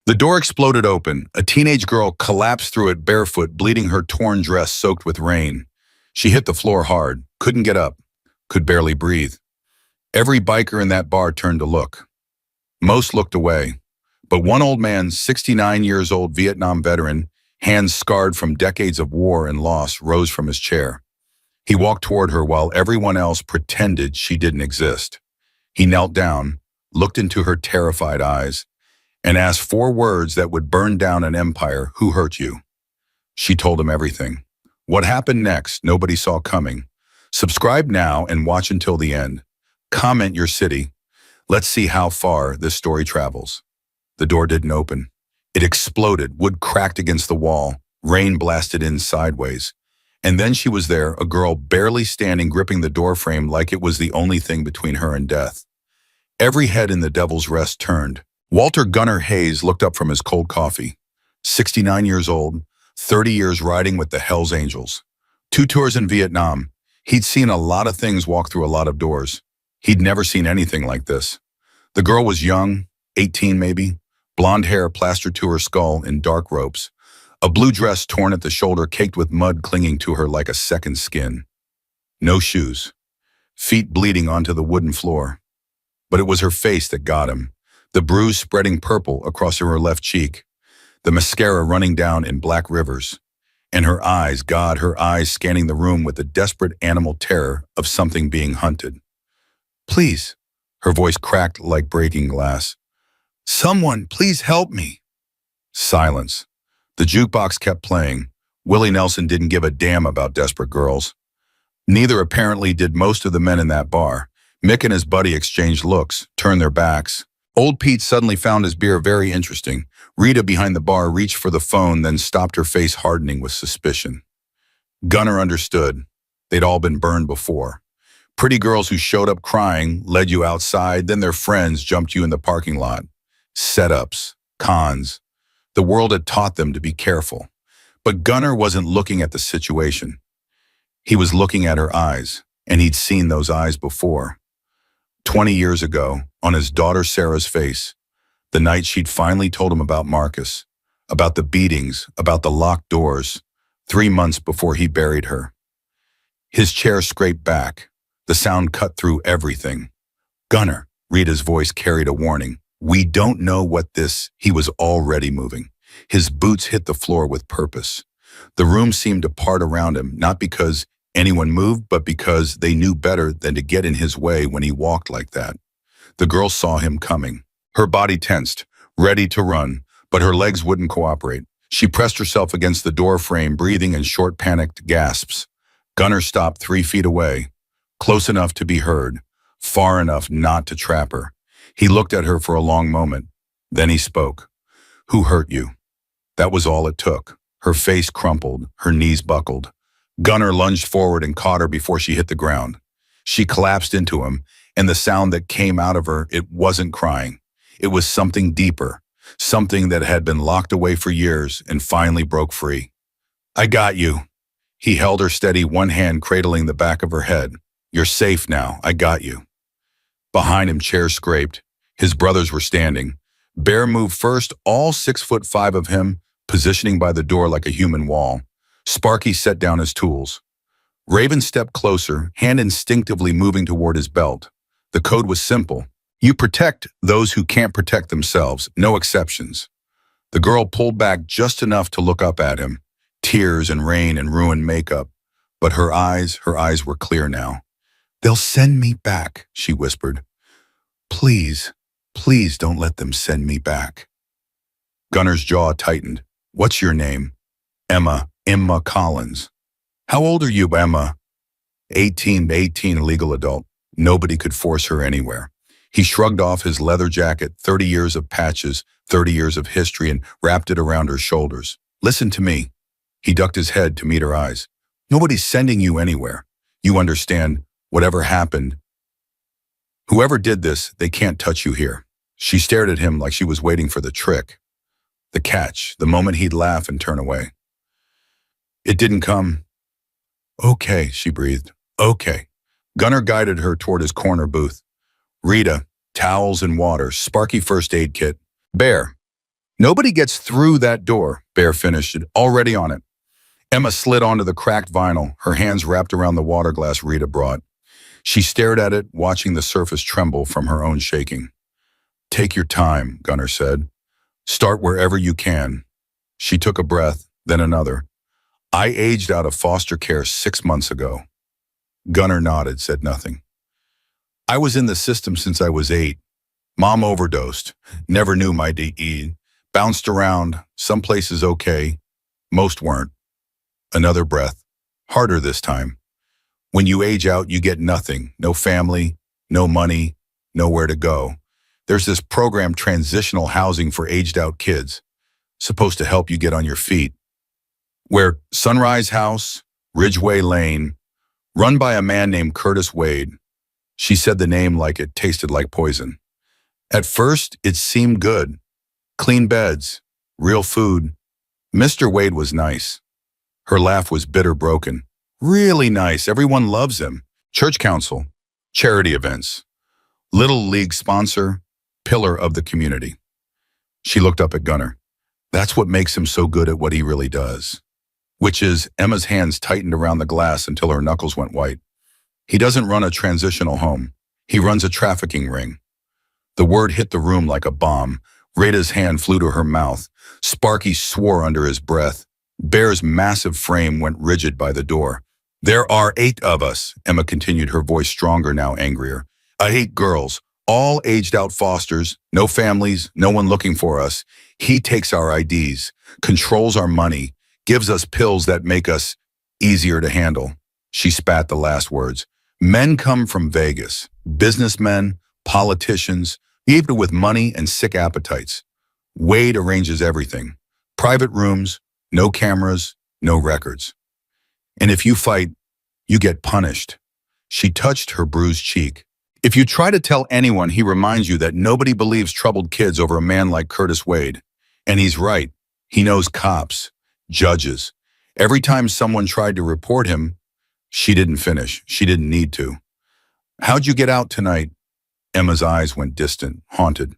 The door exploded open. A teenage girl collapsed through it barefoot, bleeding, her torn dress soaked with rain. She hit the floor hard, couldn't get up, could barely breathe. Every biker in that bar turned to look. Most looked away. But one old man, 69 years old, Vietnam veteran, hands scarred from decades of war and loss, rose from his chair. He walked toward her while everyone else pretended she didn't exist. He knelt down, looked into her terrified eyes, and asked 4 words that would burn down an empire. Who hurt you? She told him everything. What happened next, nobody saw coming. Subscribe now and watch until the end. Comment your city. Let's see how far this story travels. The door didn't open. It exploded, wood cracked against the wall, rain blasted in sideways. And then she was there, a girl barely standing, gripping the doorframe like it was the only thing between her and death. Every head in the Devil's Rest turned. Walter Gunnar Hayes looked up from his cold coffee. 69 years old, 30 years riding with the Hells Angels. 2 tours in Vietnam. He'd seen a lot of things, walk through a lot of doors. He'd never seen anything like this. The girl was young, 18 maybe, blonde hair plastered to her skull in dark ropes, a blue dress torn at the shoulder, caked with mud clinging to her like a second skin. No shoes, feet bleeding onto the wooden floor. But it was her face that got him, the bruise spreading purple across her left cheek, the mascara running down in black rivers, and her eyes, God, her eyes scanning the room with the desperate animal terror of something being hunted. Please, her voice cracked like breaking glass. Someone, please help me. Silence. The jukebox kept playing. Willie Nelson didn't give a damn about desperate girls. Neither apparently did most of the men in that bar. Mick and his buddy exchanged looks, turned their backs. Old Pete suddenly found his beer very interesting. Rita behind the bar reached for the phone, then stopped, her face hardening with suspicion. Gunnar understood. They'd all been burned before. Pretty girls who showed up crying, led you outside, then their friends jumped you in the parking lot. Setups, cons. The world had taught them to be careful. But Gunnar wasn't looking at the situation. He was looking at her eyes, and he'd seen those eyes before. 20 years ago, on his daughter Sarah's face, the night she'd finally told him about Marcus, about the beatings, about the locked doors, 3 months before he buried her. His chair scraped back. The sound cut through everything. Gunnar, Rita's voice carried a warning. We don't know what this. He was already moving. His boots hit the floor with purpose. The room seemed to part around him, not because anyone moved, but because they knew better than to get in his way when he walked like that. The girl saw him coming. Her body tensed, ready to run, but her legs wouldn't cooperate. She pressed herself against the door frame, breathing in short, panicked gasps. Gunnar stopped 3 feet away, close enough to be heard, far enough not to trap her. He looked at her for a long moment. Then he spoke. Who hurt you? That was all it took. Her face crumpled, her knees buckled. Gunnar lunged forward and caught her before she hit the ground. She collapsed into him, and the sound that came out of her, it wasn't crying. It was something deeper, something that had been locked away for years and finally broke free. I got you. He held her steady, one hand cradling the back of her head. You're safe now. I got you. Behind him, chairs scraped. His brothers were standing. Bear moved first, all 6'5" of him, positioning by the door like a human wall. Sparky set down his tools. Raven stepped closer, hand instinctively moving toward his belt. The code was simple. You protect those who can't protect themselves, no exceptions. The girl pulled back just enough to look up at him. Tears and rain and ruined makeup. But her eyes were clear now. They'll send me back, she whispered. Please, please don't let them send me back. Gunnar's jaw tightened. What's your name? Emma Collins. How old are you, Emma? 18, a legal adult. Nobody could force her anywhere. He shrugged off his leather jacket, 30 years of patches, 30 years of history, and wrapped it around her shoulders. Listen to me. He ducked his head to meet her eyes. Nobody's sending you anywhere. You understand, whatever happened. Whoever did this, they can't touch you here. She stared at him like she was waiting for the trick. The catch, the moment he'd laugh and turn away. It didn't come. Okay, she breathed. Okay. Gunnar guided her toward his corner booth. Rita, towels and water, Sparky first aid kit. Bear. Nobody gets through that door, Bear finished it, already on it. Emma slid onto the cracked vinyl, her hands wrapped around the water glass Rita brought. She stared at it, watching the surface tremble from her own shaking. Take your time, Gunnar said. Start wherever you can. She took a breath, then another. I aged out of foster care 6 months ago. Gunnar nodded, said nothing. I was in the system since I was 8. Mom overdosed. Never knew my DE. Bounced around. Some places okay. Most weren't. Another breath. Harder this time. When you age out, you get nothing. No family, no money, nowhere to go. There's this program, transitional housing for aged out kids. Supposed to help you get on your feet. Where Sunrise House, Ridgeway Lane, run by a man named Curtis Wade. She said the name like it tasted like poison. At first, it seemed good. Clean beds, real food. Mr. Wade was nice. Her laugh was bitter broken. Really nice. Everyone loves him. Church council, charity events, Little League sponsor, pillar of the community. She looked up at Gunnar. That's what makes him so good at what he really does. Which is, Emma's hands tightened around the glass until her knuckles went white. He doesn't run a transitional home. He runs a trafficking ring. The word hit the room like a bomb. Rita's hand flew to her mouth. Sparky swore under his breath. Bear's massive frame went rigid by the door. There are 8 of us, Emma continued, her voice stronger, now angrier. 8 girls, all aged out fosters, no families, no one looking for us. He takes our IDs, controls our money, gives us pills that make us easier to handle. She spat the last words. Men come from Vegas, businessmen, politicians, people with money and sick appetites. Wade arranges everything. Private rooms, no cameras, no records. And if you fight, you get punished. She touched her bruised cheek. If you try to tell anyone, he reminds you that nobody believes troubled kids over a man like Curtis Wade. And he's right. He knows cops, judges. Every time someone tried to report him, she didn't finish. She didn't need to. How'd you get out tonight? Emma's eyes went distant, haunted.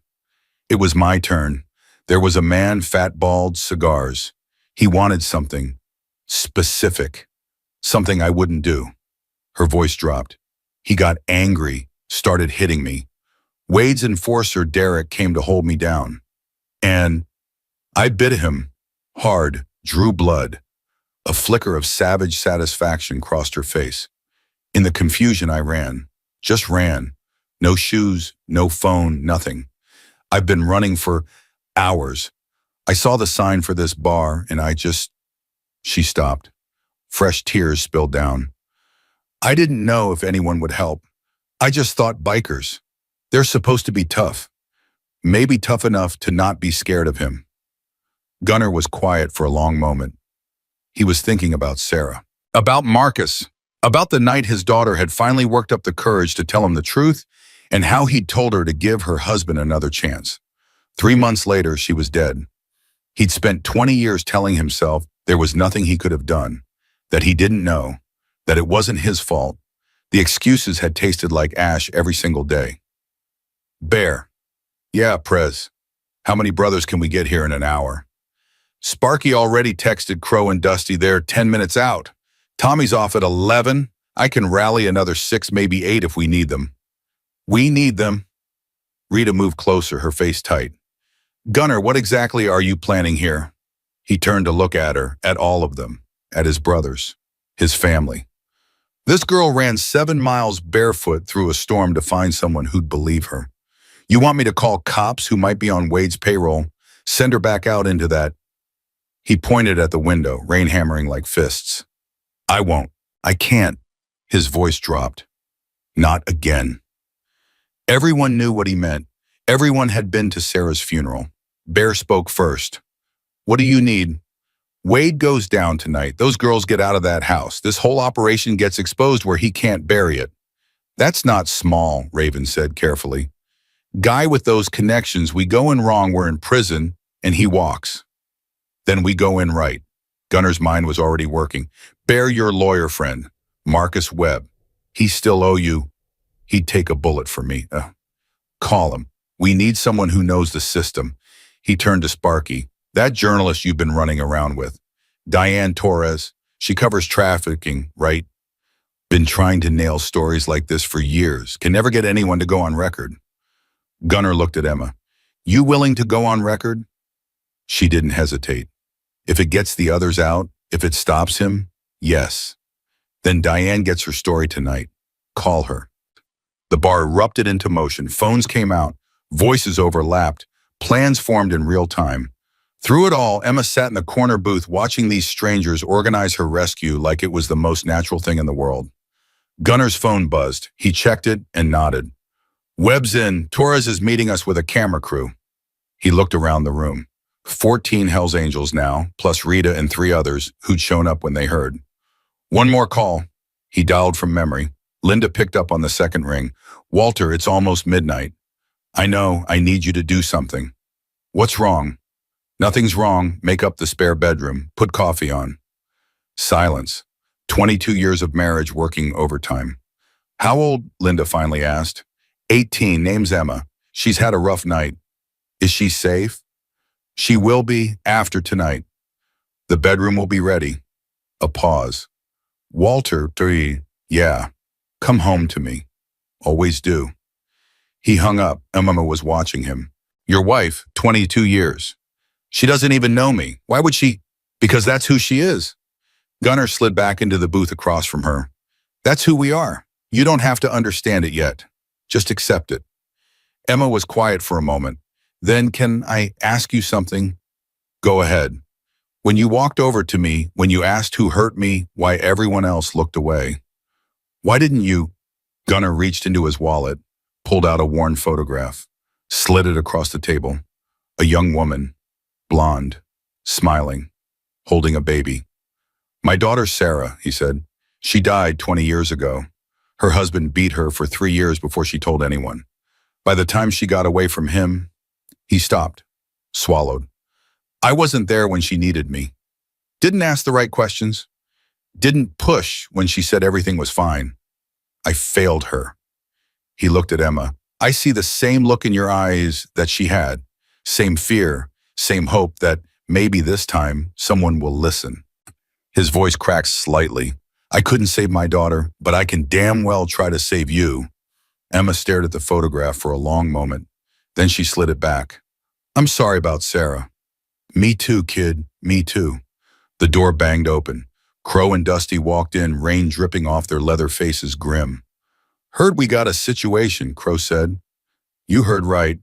It was my turn. There was a man, fat, bald, cigars. He wanted something specific, something I wouldn't do. Her voice dropped. He got angry, started hitting me. Wade's enforcer, Derek, came to hold me down. And I bit him, hard, drew blood. A flicker of savage satisfaction crossed her face. In the confusion, I ran. Just ran. No shoes, no phone, nothing. I've been running for hours. I saw the sign for this bar, and She stopped. Fresh tears spilled down. I didn't know if anyone would help. I just thought bikers. They're supposed to be tough. Maybe tough enough to not be scared of him. Gunnar was quiet for a long moment. He was thinking about Sarah, about Marcus, about the night his daughter had finally worked up the courage to tell him the truth, and how he'd told her to give her husband another chance. 3 months later, she was dead. He'd spent 20 years telling himself there was nothing he could have done, that he didn't know, that it wasn't his fault. The excuses had tasted like ash every single day. Bear. Yeah, Prez. How many brothers can we get here in an hour? Sparky already texted Crow and Dusty they're 10 minutes out. Tommy's off at 11. I can rally another 6, maybe 8 if we need them. We need them. Rita moved closer, her face tight. Gunnar, what exactly are you planning here? He turned to look at her, at all of them, at his brothers, his family. This girl ran 7 miles barefoot through a storm to find someone who'd believe her. You want me to call cops who might be on Wade's payroll, send her back out into that? He pointed at the window, rain hammering like fists. I won't. I can't. His voice dropped. Not again. Everyone knew what he meant. Everyone had been to Sarah's funeral. Bear spoke first. What do you need? Wade goes down tonight. Those girls get out of that house. This whole operation gets exposed where he can't bury it. That's not small, Raven said carefully. Guy with those connections, we go in wrong, we're in prison, and he walks. Then we go in right. Gunnar's mind was already working. Bear your lawyer friend, Marcus Webb. He still owe you. He'd take a bullet for me. Call him. We need someone who knows the system. He turned to Sparky. That journalist you've been running around with. Diane Torres. She covers trafficking, right? Been trying to nail stories like this for years. Can never get anyone to go on record. Gunnar looked at Emma. You willing to go on record? She didn't hesitate. If it gets the others out, if it stops him, yes. Then Diane gets her story tonight. Call her. The bar erupted into motion. Phones came out. Voices overlapped. Plans formed in real time. Through it all, Emma sat in the corner booth watching these strangers organize her rescue like it was the most natural thing in the world. Gunnar's phone buzzed. He checked it and nodded. Webb's in. Torres is meeting us with a camera crew. He looked around the room. 14 Hells Angels now, plus Rita and 3 others who'd shown up when they heard. One more call. He dialed from memory. Linda picked up on the second ring. Walter, it's almost midnight. I know, I need you to do something. What's wrong? Nothing's wrong. Make up the spare bedroom. Put coffee on. Silence. 22 years of marriage working overtime. How old? Linda finally asked. 18, name's Emma. She's had a rough night. Is she safe? She will be after tonight. The bedroom will be ready. A pause. Walter, 3, yeah. Come home to me. Always do. He hung up. Emma was watching him. Your wife, 22 years. She doesn't even know me. Why would she? Because that's who she is. Gunnar slid back into the booth across from her. That's who we are. You don't have to understand it yet. Just accept it. Emma was quiet for a moment. Then, can I ask you something? Go ahead. When you walked over to me, when you asked who hurt me, why everyone else looked away. Why didn't you? Gunnar reached into his wallet, pulled out a worn photograph, slid it across the table. A young woman, blonde, smiling, holding a baby. My daughter Sarah, he said. She died 20 years ago. Her husband beat her for 3 years before she told anyone. By the time she got away from him, he stopped, swallowed. I wasn't there when she needed me. Didn't ask the right questions. Didn't push when she said everything was fine. I failed her. He looked at Emma. I see the same look in your eyes that she had. Same fear, same hope that maybe this time someone will listen. His voice cracked slightly. I couldn't save my daughter, but I can damn well try to save you. Emma stared at the photograph for a long moment. Then she slid it back. I'm sorry about Sarah. Me too, kid. Me too. The door banged open. Crow and Dusty walked in, rain dripping off their leather faces grim. Heard we got a situation, Crow said. You heard right.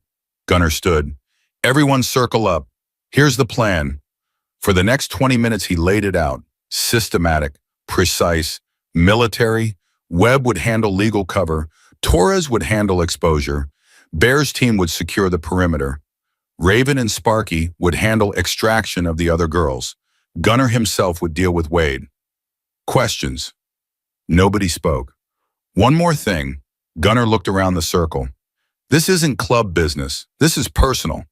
Gunnar stood. Everyone circle up. Here's the plan. For the next 20 minutes he laid it out. Systematic, precise, military. Webb would handle legal cover. Torres would handle exposure. Bear's team would secure the perimeter. Raven and Sparky would handle extraction of the other girls. Gunnar himself would deal with Wade. Questions. Nobody spoke. One more thing. Gunnar looked around the circle. This isn't club business. This is personal.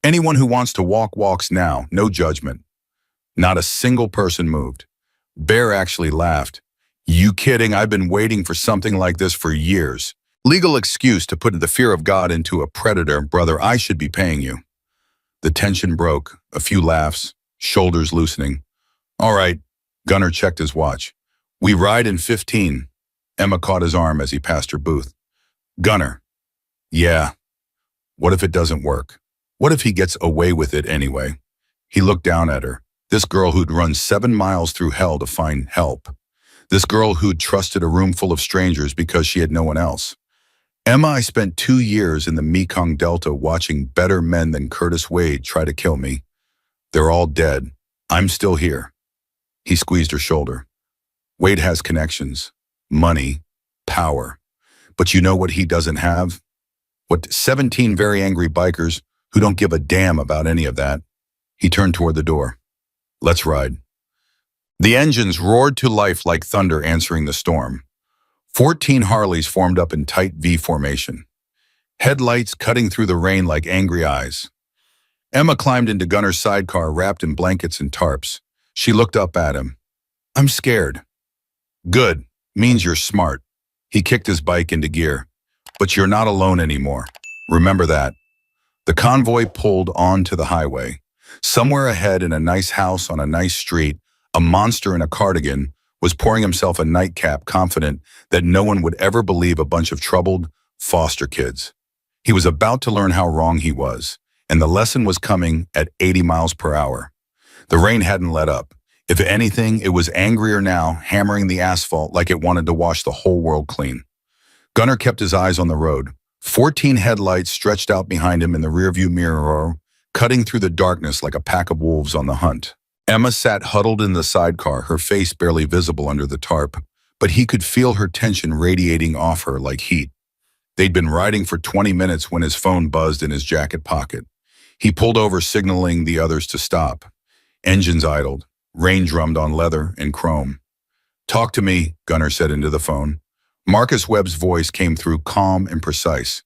Anyone who wants to walk walks now, no judgment. Not a single person moved. Bear actually laughed. You kidding? I've been waiting for something like this for years. Legal excuse to put the fear of God into a predator. Brother, I should be paying you. The tension broke. A few laughs, shoulders loosening. All right. Gunnar checked his watch. We ride in 15. Emma caught his arm as he passed her booth. Gunnar. Yeah. What if it doesn't work? What if he gets away with it anyway? He looked down at her. This girl who'd run 7 miles through hell to find help. This girl who'd trusted a room full of strangers because she had no one else. Emma, I spent 2 years in the Mekong Delta watching better men than Curtis Wade try to kill me. They're all dead. I'm still here. He squeezed her shoulder. Wade has connections, money, power. But you know what he doesn't have? What 17 very angry bikers who don't give a damn about any of that. He turned toward the door. Let's ride. The engines roared to life like thunder answering the storm. 14 Harleys formed up in tight V formation. Headlights cutting through the rain like angry eyes. Emma climbed into Gunnar's sidecar wrapped in blankets and tarps. She looked up at him. I'm scared. Good. Means you're smart. He kicked his bike into gear. But you're not alone anymore. Remember that. The convoy pulled onto the highway. Somewhere ahead in a nice house on a nice street, a monster in a cardigan was pouring himself a nightcap, confident that no one would ever believe a bunch of troubled foster kids. He was about to learn how wrong he was, and the lesson was coming at 80 miles per hour. The rain hadn't let up. If anything, it was angrier now, hammering the asphalt like it wanted to wash the whole world clean. Gunnar kept his eyes on the road. 14 headlights stretched out behind him in the rearview mirror, cutting through the darkness like a pack of wolves on the hunt. Emma sat huddled in the sidecar, her face barely visible under the tarp, but he could feel her tension radiating off her like heat. They'd been riding for 20 minutes when his phone buzzed in his jacket pocket. He pulled over, signaling the others to stop. Engines idled. Rain drummed on leather and chrome. "Talk to me," Gunnar said into the phone. Marcus Webb's voice came through, calm and precise.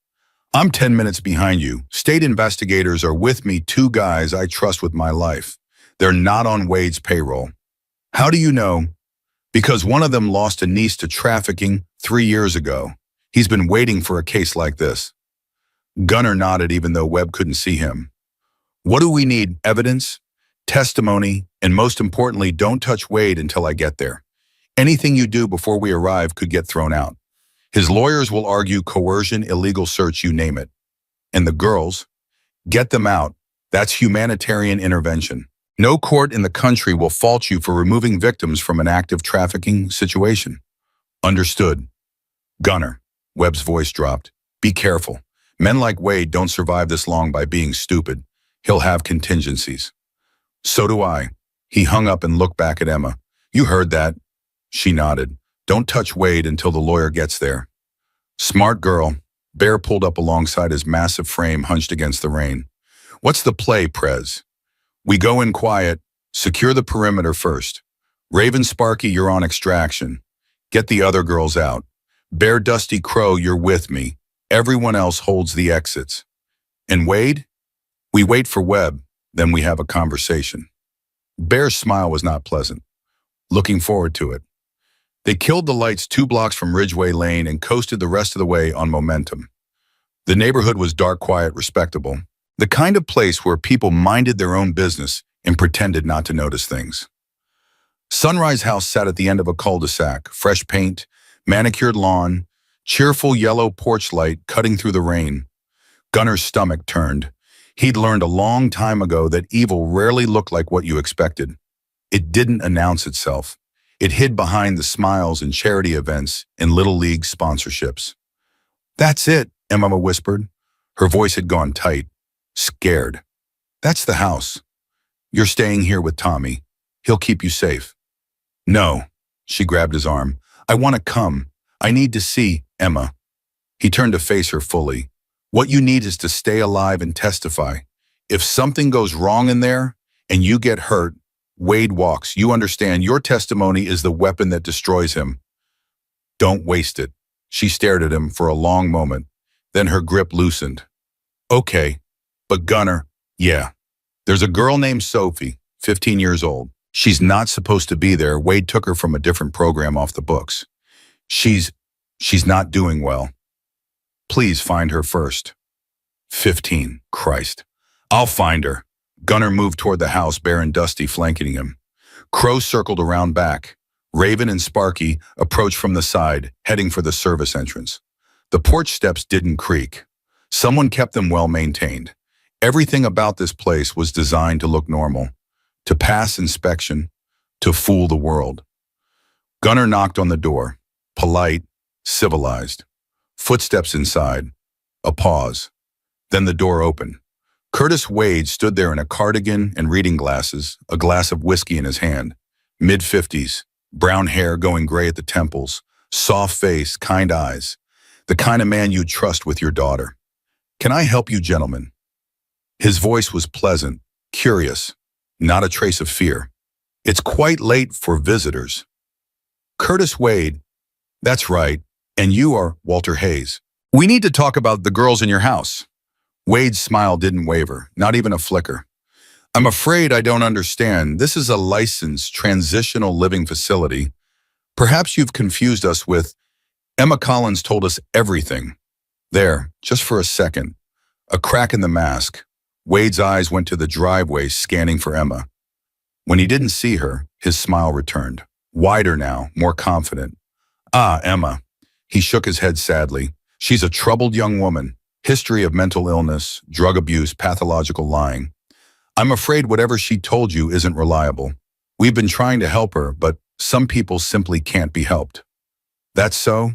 "I'm 10 minutes behind you. State investigators are with me, 2 guys I trust with my life. They're not on Wade's payroll." "How do you know?" "Because one of them lost a niece to trafficking 3 years ago. He's been waiting for a case like this." Gunnar nodded even though Webb couldn't see him. "What do we need? Evidence? Testimony? And most importantly, don't touch Wade until I get there. Anything you do before we arrive could get thrown out. His lawyers will argue coercion, illegal search, you name it. And the girls, get them out. That's humanitarian intervention. No court in the country will fault you for removing victims from an active trafficking situation." "Understood." "Gunnar," Webb's voice dropped, "be careful. Men like Wade don't survive this long by being stupid. He'll have contingencies." "So do I." He hung up and looked back at Emma. "You heard that." She nodded. "Don't touch Wade until the lawyer gets there." "Smart girl." Bear pulled up alongside his massive frame hunched against the rain. "What's the play, Prez?" "We go in quiet. Secure the perimeter first. Raven, Sparky, you're on extraction. Get the other girls out. Bear, Dusty, Crow, you're with me. Everyone else holds the exits. And Wade? We wait for Webb, then we have a conversation." Bear's smile was not pleasant. "Looking forward to it." They killed the lights 2 blocks from Ridgeway Lane and coasted the rest of the way on momentum. The neighborhood was dark, quiet, respectable. The kind of place where people minded their own business and pretended not to notice things. Sunrise House sat at the end of a cul-de-sac, fresh paint, manicured lawn, cheerful yellow porch light cutting through the rain. Gunnar's stomach turned. He'd learned a long time ago that evil rarely looked like what you expected. It didn't announce itself. It hid behind the smiles and charity events and Little League sponsorships. "That's it," Emma whispered. Her voice had gone tight, scared. "That's the house. You're staying here with Tommy. He'll keep you safe." "No." She grabbed his arm. "I want to come. I need to see Emma." He turned to face her fully. "What you need is to stay alive and testify. If something goes wrong in there and you get hurt, Wade walks. You understand, your testimony is the weapon that destroys him. Don't waste it." She stared at him for a long moment. Then her grip loosened. "Okay, but Gunnar, yeah. There's a girl named Sophie, 15 years old. She's not supposed to be there. Wade took her from a different program off the books. She's not doing well. Please find her first." 15, Christ. "I'll find her." Gunnar moved toward the house, Bear and Dusty flanking him. Crow circled around back. Raven and Sparky approached from the side, heading for the service entrance. The porch steps didn't creak. Someone kept them well maintained. Everything about this place was designed to look normal, to pass inspection, to fool the world. Gunnar knocked on the door, polite, civilized. Footsteps inside. A pause. Then the door opened. Curtis Wade stood there in a cardigan and reading glasses, a glass of whiskey in his hand. Mid-50s, brown hair going gray at the temples, soft face, kind eyes. The kind of man you'd trust with your daughter. "Can I help you, gentlemen?" His voice was pleasant, curious, not a trace of fear. "It's quite late for visitors." "Curtis Wade." "That's right. And you are Walter Hayes. We need to talk about the girls in your house." Wade's smile didn't waver, not even a flicker. "I'm afraid I don't understand. This is a licensed transitional living facility. Perhaps you've confused us with..." Emma Collins told us everything. There, just for a second. A crack in the mask. Wade's eyes went to the driveway, scanning for Emma. When he didn't see her, his smile returned. Wider now, more confident. Ah, Emma. He shook his head sadly. She's a troubled young woman. History of mental illness, drug abuse, pathological lying. I'm afraid whatever she told you isn't reliable. We've been trying to help her, but some people simply can't be helped. That's so?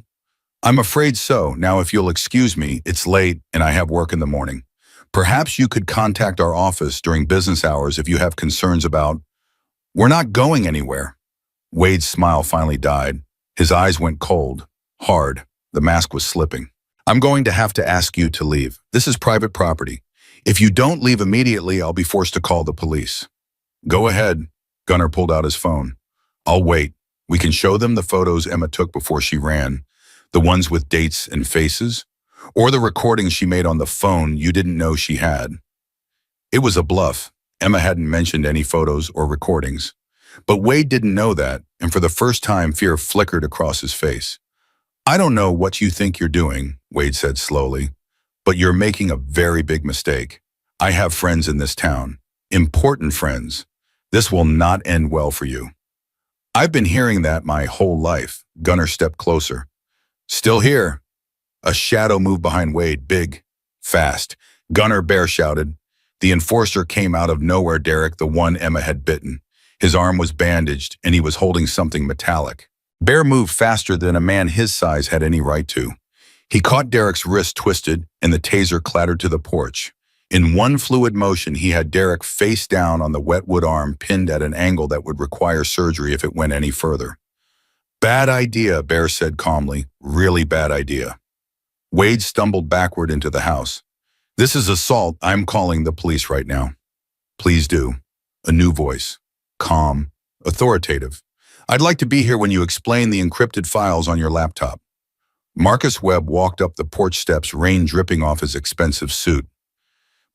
I'm afraid so. Now, if you'll excuse me, it's late and I have work in the morning. Perhaps you could contact our office during business hours if you have concerns about... We're not going anywhere. Wade's smile finally died. His eyes went cold, hard. The mask was slipping. I'm going to have to ask you to leave. This is private property. If you don't leave immediately, I'll be forced to call the police. Go ahead. Gunnar pulled out his phone. I'll wait. We can show them the photos Emma took before she ran, the ones with dates and faces, or the recordings she made on the phone you didn't know she had. It was a bluff. Emma hadn't mentioned any photos or recordings. But Wade didn't know that, and for the first time, fear flickered across his face. I don't know what you think you're doing, Wade said slowly, but you're making a very big mistake. I have friends in this town, important friends. This will not end well for you. I've been hearing that my whole life. Gunnar stepped closer. Still here. A shadow moved behind Wade, big, fast. Gunnar Bear shouted. The enforcer came out of nowhere, Derek, the one Emma had bitten. His arm was bandaged, and he was holding something metallic. Bear moved faster than a man his size had any right to. He caught Derek's wrist twisted, and the taser clattered to the porch. In one fluid motion, he had Derek face down on the wetwood arm, pinned at an angle that would require surgery if it went any further. Bad idea, Bear said calmly. Really bad idea. Wade stumbled backward into the house. This is assault. I'm calling the police right now. Please do. A new voice. Calm. Authoritative. I'd like to be here when you explain the encrypted files on your laptop. Marcus Webb walked up the porch steps, rain dripping off his expensive suit.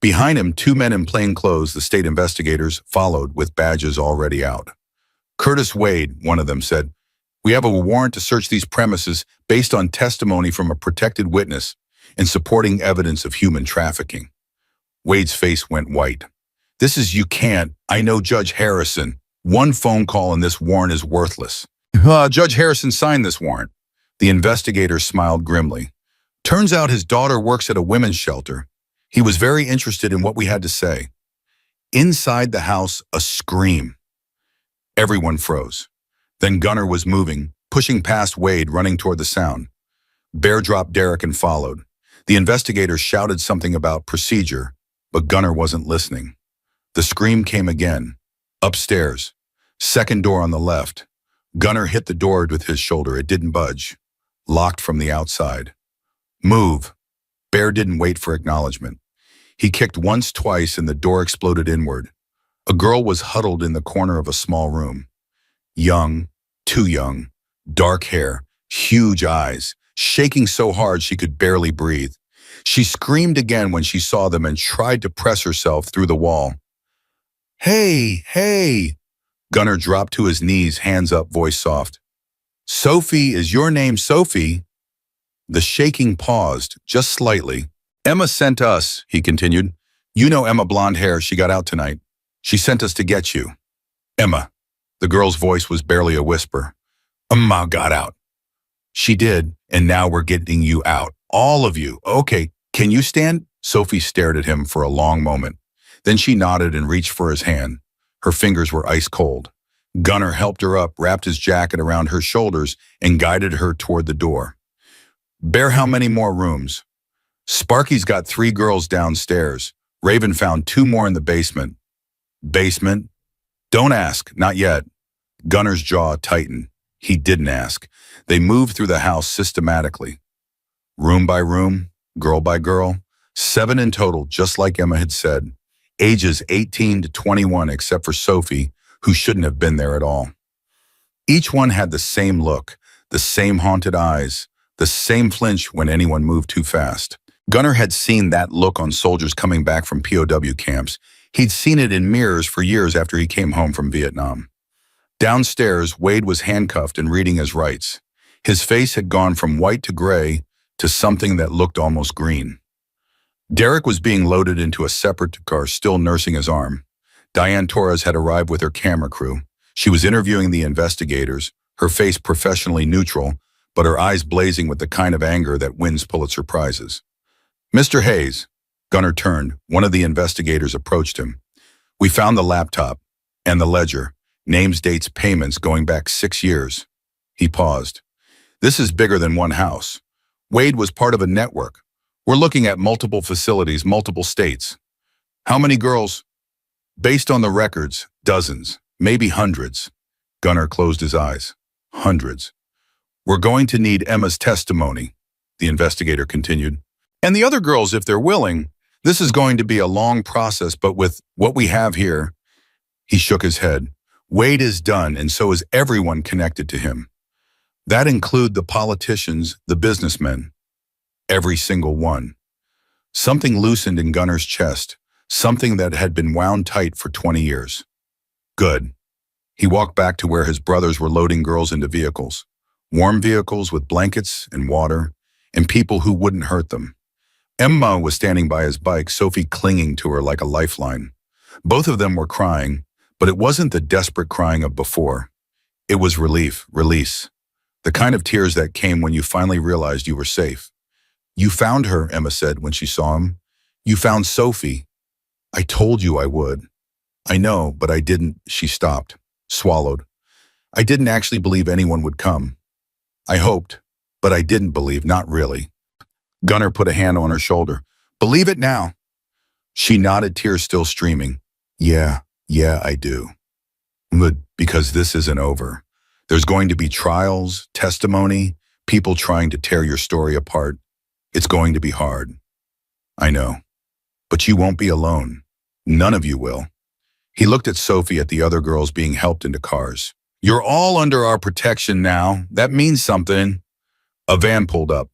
Behind him, two men in plain clothes, the state investigators, followed with badges already out. Curtis Wade, one of them, said, "We have a warrant to search these premises based on testimony from a protected witness and supporting evidence of human trafficking." Wade's face went white. You can't. I know Judge Harrison. One phone call and this warrant is worthless. Judge Harrison signed this warrant. The investigator smiled grimly. Turns out his daughter works at a women's shelter. He was very interested in what we had to say. Inside the house, a scream. Everyone froze. Then Gunnar was moving, pushing past Wade, running toward the sound. Bear dropped Derek and followed. The investigator shouted something about procedure, but Gunnar wasn't listening. The scream came again. Upstairs. Second door on the left. Gunnar hit the door with his shoulder. It didn't budge. Locked from the outside. Move. Bear didn't wait for acknowledgement. He kicked once, twice, and the door exploded inward. A girl was huddled in the corner of a small room. Young, too young, dark hair, huge eyes, shaking so hard she could barely breathe. She screamed again when she saw them and tried to press herself through the wall. Hey, hey! Gunnar dropped to his knees, hands up, voice soft. Sophie, is your name Sophie? The shaking paused, just slightly. Emma sent us, he continued. You know Emma, blonde hair, she got out tonight. She sent us to get you. Emma. The girl's voice was barely a whisper. Emma got out. She did, and now we're getting you out. All of you. Okay, can you stand? Sophie stared at him for a long moment. Then she nodded and reached for his hand. Her fingers were ice cold. Gunnar helped her up, wrapped his jacket around her shoulders, and guided her toward the door. Bear, how many more rooms? Sparky's got 3 girls downstairs. Raven found 2 more in the basement. Basement? Don't ask, not yet. Gunnar's jaw tightened. He didn't ask. They moved through the house systematically. Room by room, girl by girl. 7 in total, just like Emma had said. Ages 18 to 21, except for Sophie, who shouldn't have been there at all. Each one had the same look, the same haunted eyes, the same flinch when anyone moved too fast. Gunnar had seen that look on soldiers coming back from POW camps. He'd seen it in mirrors for years after he came home from Vietnam. Downstairs, Wade was handcuffed and reading his rights. His face had gone from white to gray to something that looked almost green. Derek was being loaded into a separate car, still nursing his arm. Diane Torres had arrived with her camera crew. She was interviewing the investigators, her face professionally neutral, but her eyes blazing with the kind of anger that wins Pulitzer Prizes. Mr. Hayes, Gunnar turned. One of the investigators approached him. We found the laptop and the ledger, names, dates, payments going back 6 years. He paused. This is bigger than one house. Wade was part of a network. We're looking at multiple facilities, multiple states. How many girls? Based on the records, dozens, maybe hundreds. Gunnar closed his eyes. Hundreds. We're going to need Emma's testimony, the investigator continued. And the other girls, if they're willing. This is going to be a long process, but with what we have here, he shook his head. Wade is done, and so is everyone connected to him. That include the politicians, the businessmen. Every single one. Something loosened in Gunnar's chest, something that had been wound tight for 20 years. Good. He walked back to where his brothers were loading girls into vehicles. Warm vehicles with blankets and water, and people who wouldn't hurt them. Emma was standing by his bike, Sophie clinging to her like a lifeline. Both of them were crying, but it wasn't the desperate crying of before. It was relief, release. The kind of tears that came when you finally realized you were safe. You found her, Emma said when she saw him. You found Sophie. I told you I would. I know, but I didn't. She stopped, swallowed. I didn't actually believe anyone would come. I hoped, but I didn't believe, not really. Gunnar put a hand on her shoulder. Believe it now. She nodded, tears still streaming. Yeah, I do. Good, because this isn't over. There's going to be trials, testimony, people trying to tear your story apart. It's going to be hard. I know. But you won't be alone. None of you will. He looked at Sophie, at the other girls being helped into cars. You're all under our protection now. That means something. A van pulled up.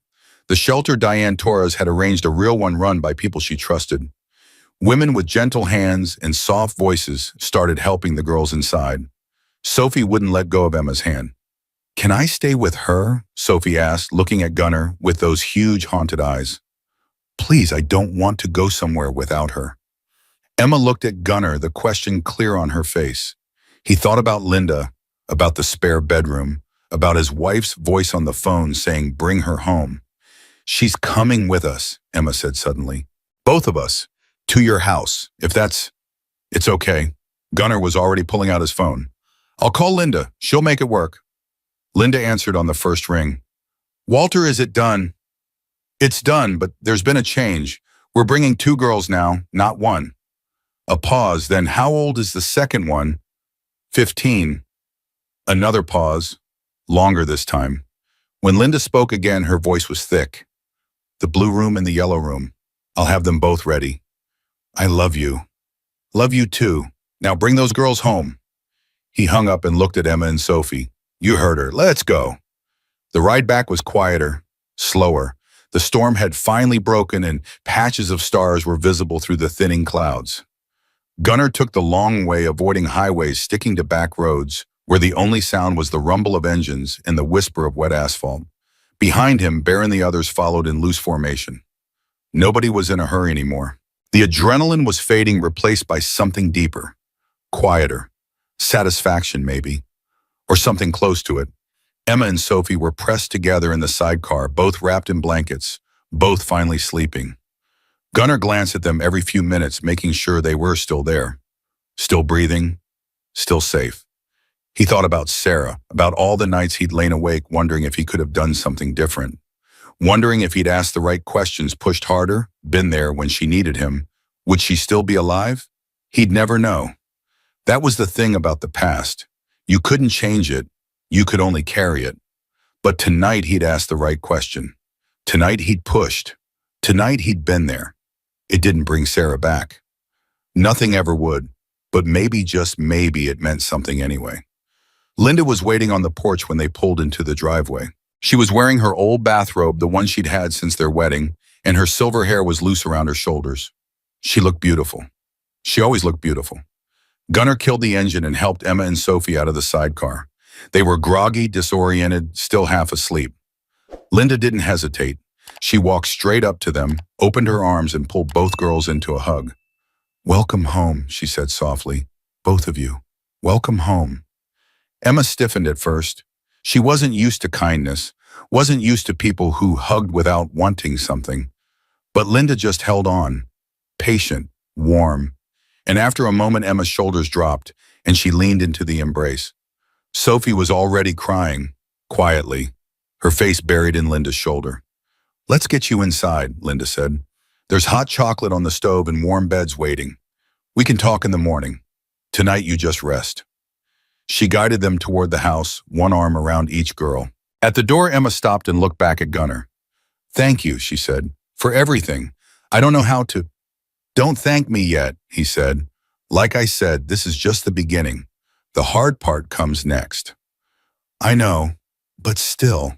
The shelter Diane Torres had arranged, a real one run by people she trusted. Women with gentle hands and soft voices started helping the girls inside. Sophie wouldn't let go of Emma's hand. Can I stay with her? Sophie asked, looking at Gunnar with those huge haunted eyes. Please, I don't want to go somewhere without her. Emma looked at Gunnar, the question clear on her face. He thought about Linda, about the spare bedroom, about his wife's voice on the phone saying, bring her home. She's coming with us, Emma said suddenly. Both of us. To your house. If that's... It's okay. Gunnar was already pulling out his phone. I'll call Linda. She'll make it work. Linda answered on the first ring. Walter, is it done? It's done, but there's been a change. We're bringing 2 girls now, not 1. A pause, then how old is the second one? 15. Another pause, longer this time. When Linda spoke again, her voice was thick. The blue room and the yellow room. I'll have them both ready. I love you. Love you too. Now bring those girls home. He hung up and looked at Emma and Sophie. You heard her. Let's go. The ride back was quieter, slower. The storm had finally broken and patches of stars were visible through the thinning clouds. Gunnar took the long way, avoiding highways, sticking to back roads, where the only sound was the rumble of engines and the whisper of wet asphalt. Behind him, Bear and the others followed in loose formation. Nobody was in a hurry anymore. The adrenaline was fading, replaced by something deeper, quieter, satisfaction maybe, or something close to it. Emma and Sophie were pressed together in the sidecar, both wrapped in blankets, both finally sleeping. Gunnar glanced at them every few minutes, making sure they were still there, still breathing, still safe. He thought about Sarah, about all the nights he'd lain awake wondering if he could have done something different, wondering if he'd asked the right questions, pushed harder, been there when she needed him. Would she still be alive? He'd never know. That was the thing about the past. You couldn't change it. You could only carry it. But tonight he'd asked the right question. Tonight he'd pushed. Tonight he'd been there. It didn't bring Sarah back. Nothing ever would. But maybe, just maybe, it meant something anyway. Linda was waiting on the porch when they pulled into the driveway. She was wearing her old bathrobe, the one she'd had since their wedding, and her silver hair was loose around her shoulders. She looked beautiful. She always looked beautiful. Gunnar killed the engine and helped Emma and Sophie out of the sidecar. They were groggy, disoriented, still half asleep. Linda didn't hesitate. She walked straight up to them, opened her arms, and pulled both girls into a hug. "Welcome home," she said softly. "Both of you. Welcome home." Emma stiffened at first. She wasn't used to kindness, wasn't used to people who hugged without wanting something. But Linda just held on, patient, warm. And after a moment, Emma's shoulders dropped, and she leaned into the embrace. Sophie was already crying, quietly, her face buried in Linda's shoulder. "Let's get you inside," Linda said. "There's hot chocolate on the stove and warm beds waiting. We can talk in the morning. Tonight you just rest." She guided them toward the house, one arm around each girl. At the door, Emma stopped and looked back at Gunnar. "Thank you," she said, "for everything. I don't know how to—" "Don't thank me yet," he said. "Like I said, this is just the beginning. The hard part comes next." "I know, but still."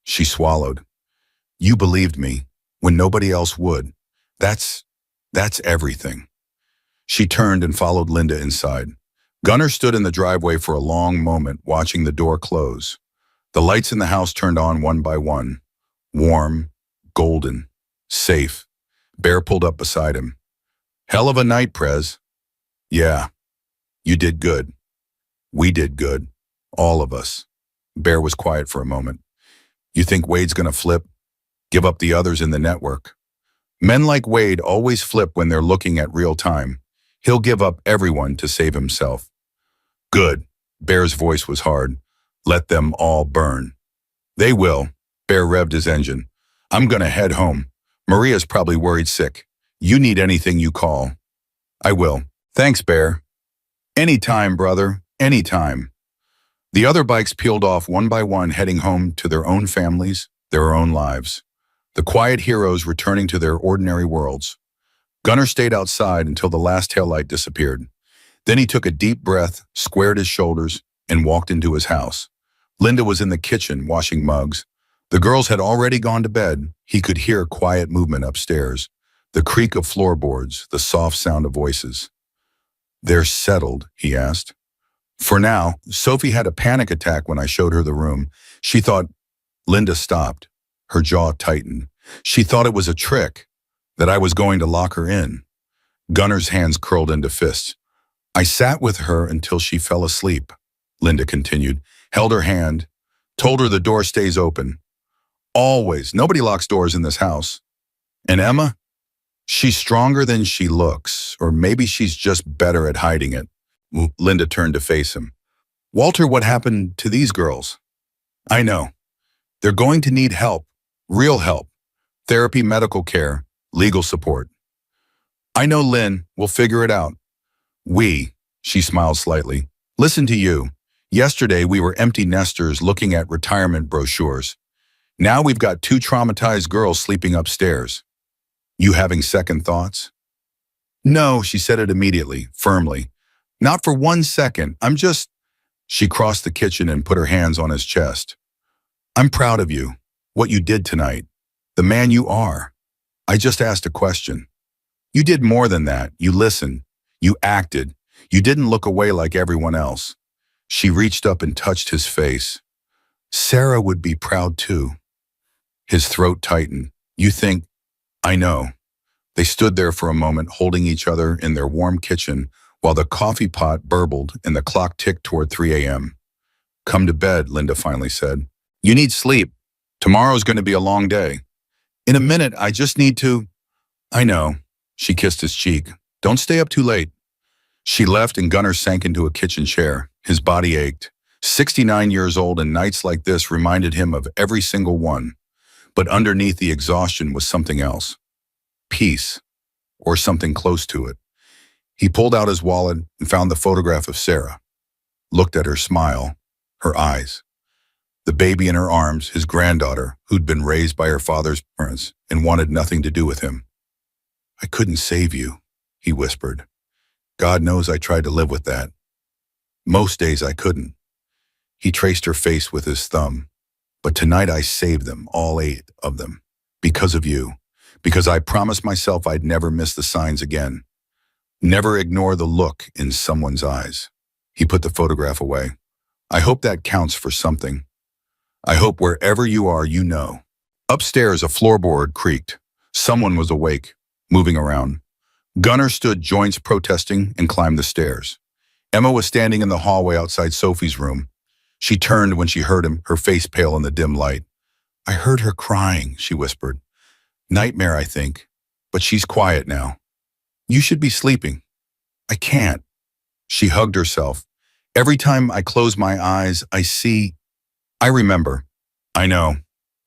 She swallowed. "You believed me when nobody else would. That's everything." She turned and followed Linda inside. Gunnar stood in the driveway for a long moment, watching the door close. The lights in the house turned on one by one. Warm, golden, safe. Bear pulled up beside him. "Hell of a night, Prez." "Yeah, you did good. We did good. All of us." Bear was quiet for a moment. "You think Wade's gonna flip? Give up the others in the network?" "Men like Wade always flip when they're looking at real time. He'll give up everyone to save himself." "Good." Bear's voice was hard. "Let them all burn." "They will." Bear revved his engine. "I'm gonna head home. Maria's probably worried sick. You need anything, you call." "I will." "Thanks, Bear." "Anytime, brother. Anytime." The other bikes peeled off one by one, heading home to their own families, their own lives. The quiet heroes returning to their ordinary worlds. Gunnar stayed outside until the last taillight disappeared. Then he took a deep breath, squared his shoulders, and walked into his house. Linda was in the kitchen, washing mugs. The girls had already gone to bed. He could hear quiet movement upstairs, the creak of floorboards, the soft sound of voices. "They're settled?" he asked. "For now." Sophie had a panic attack when I showed her the room. She thought— Linda stopped. Her jaw tightened. She thought it was a trick, that I was going to lock her in. Gunnar's hands curled into fists. "I sat with her until she fell asleep," Linda continued, held her hand, told her the door stays open. "Always. Nobody locks doors in this house." "And Emma? She's stronger than she looks, or maybe she's just better at hiding it." Linda turned to face him. "Walter, what happened to these girls?" "I know. They're going to need help. Real help. Therapy, medical care, legal support." "I know, Lynn. We'll figure it out." "We," she smiled slightly. "Listen to you. Yesterday we were empty nesters looking at retirement brochures. Now we've got two traumatized girls sleeping upstairs. You having second thoughts?" "No," she said it immediately, firmly. "Not for 1 second. I'm just—" She crossed the kitchen and put her hands on his chest. "I'm proud of you, what you did tonight, the man you are. I just asked a question. You did more than that. You listened. You acted. You didn't look away like everyone else." She reached up and touched his face. "Sarah would be proud too." His throat tightened. "You think—" "I know." They stood there for a moment, holding each other in their warm kitchen, while the coffee pot burbled and the clock ticked toward 3 a.m. "Come to bed," Linda finally said. "You need sleep. Tomorrow's going to be a long day." "In a minute, I just need to—" "I know." She kissed his cheek. "Don't stay up too late." She left and Gunnar sank into a kitchen chair. His body ached. 69 years old, and nights like this reminded him of every single one. But underneath the exhaustion was something else. Peace, or something close to it. He pulled out his wallet and found the photograph of Sarah. Looked at her smile, her eyes. The baby in her arms, his granddaughter, who'd been raised by her father's parents and wanted nothing to do with him. "I couldn't save you," he whispered. "God knows I tried to live with that. Most days I couldn't." He traced her face with his thumb. "But tonight I saved them, all 8 of them, because of you. Because I promised myself I'd never miss the signs again. Never ignore the look in someone's eyes." He put the photograph away. "I hope that counts for something. I hope wherever you are, you know." Upstairs, a floorboard creaked. Someone was awake, moving around. Gunnar stood joints protesting and climbed the stairs. Emma was standing in the hallway outside Sophie's room. She turned when she heard him, her face pale in the dim light. "I heard her crying," she whispered. "Nightmare, I think. But she's quiet now. You should be sleeping." "I can't." She hugged herself. "Every time I close my eyes, I remember." "I know."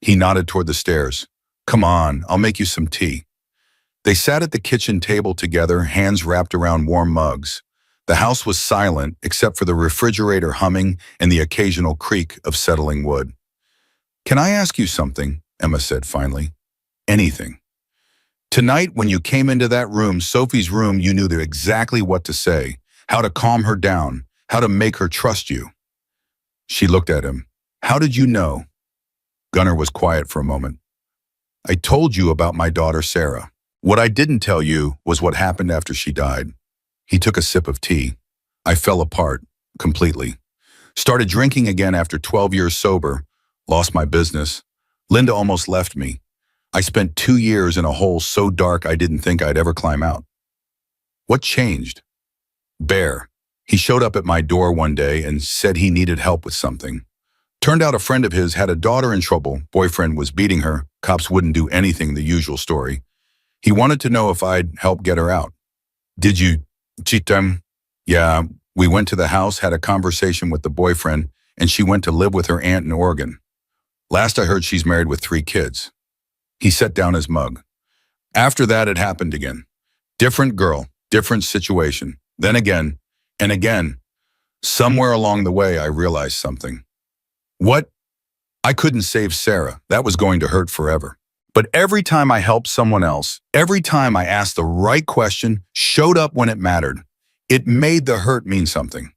He nodded toward the stairs. "Come on, I'll make you some tea." They sat at the kitchen table together, hands wrapped around warm mugs. The house was silent except for the refrigerator humming and the occasional creak of settling wood. "Can I ask you something?" Emma said finally. "Anything." "Tonight, when you came into that room, Sophie's room, you knew exactly what to say, how to calm her down, how to make her trust you." She looked at him. "How did you know?" Gunnar was quiet for a moment. "I told you about my daughter, Sarah. What I didn't tell you was what happened after she died." He took a sip of tea. "I fell apart, completely. Started drinking again after 12 years sober. Lost my business. Linda almost left me. I spent 2 years in a hole so dark I didn't think I'd ever climb out." "What changed?" "Bear. He showed up at my door one day and said he needed help with something. Turned out a friend of his had a daughter in trouble. Boyfriend was beating her. Cops wouldn't do anything, the usual story. He wanted to know if I'd help get her out." "Did you cheat them?" "Yeah, we went to the house, had a conversation with the boyfriend, and she went to live with her aunt in Oregon. Last I heard, she's married with 3 kids. He set down his mug. "After that, it happened again. Different girl, different situation. Then again, and again. Somewhere along the way, I realized something." "What?" "I couldn't save Sarah. That was going to hurt forever. But every time I helped someone else, every time I asked the right question, showed up when it mattered, it made the hurt mean something.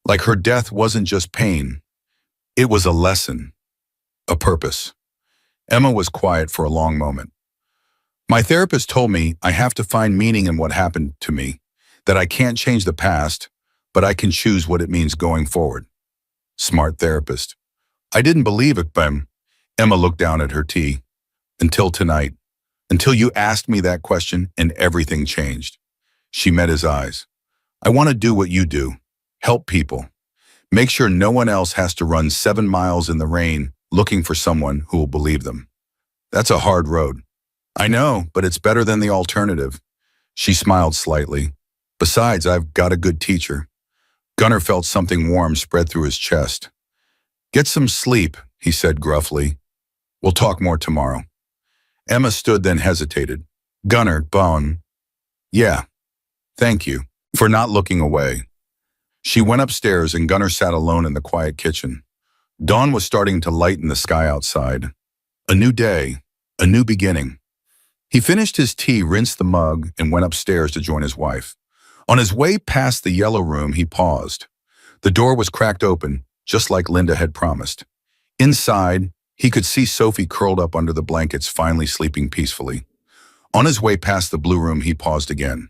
Like her death wasn't just pain. It was a lesson, a purpose." Emma was quiet for a long moment. "My therapist told me I have to find meaning in what happened to me, that I can't change the past, but I can choose what it means going forward." Smart therapist. "I didn't believe it, Bem." Emma looked down at her tea. "Until tonight. Until you asked me that question and everything changed." She met his eyes. "I want to do what you do. Help people. Make sure no one else has to run 7 miles in the rain looking for someone who will believe them. That's a hard road." "I know, but it's better than the alternative." She smiled slightly. "Besides, I've got a good teacher." Gunnar felt something warm spread through his chest. "Get some sleep," he said gruffly. "We'll talk more tomorrow." Emma stood, then hesitated. "Gunnar, Bone." "Yeah, thank you for not looking away." She went upstairs and Gunnar sat alone in the quiet kitchen. Dawn was starting to lighten the sky outside. A new day, a new beginning. He finished his tea, rinsed the mug, and went upstairs to join his wife. On his way past the yellow room, he paused. The door was cracked open, just like Linda had promised. Inside, he could see Sophie curled up under the blankets, finally sleeping peacefully. On his way past the blue room, he paused again.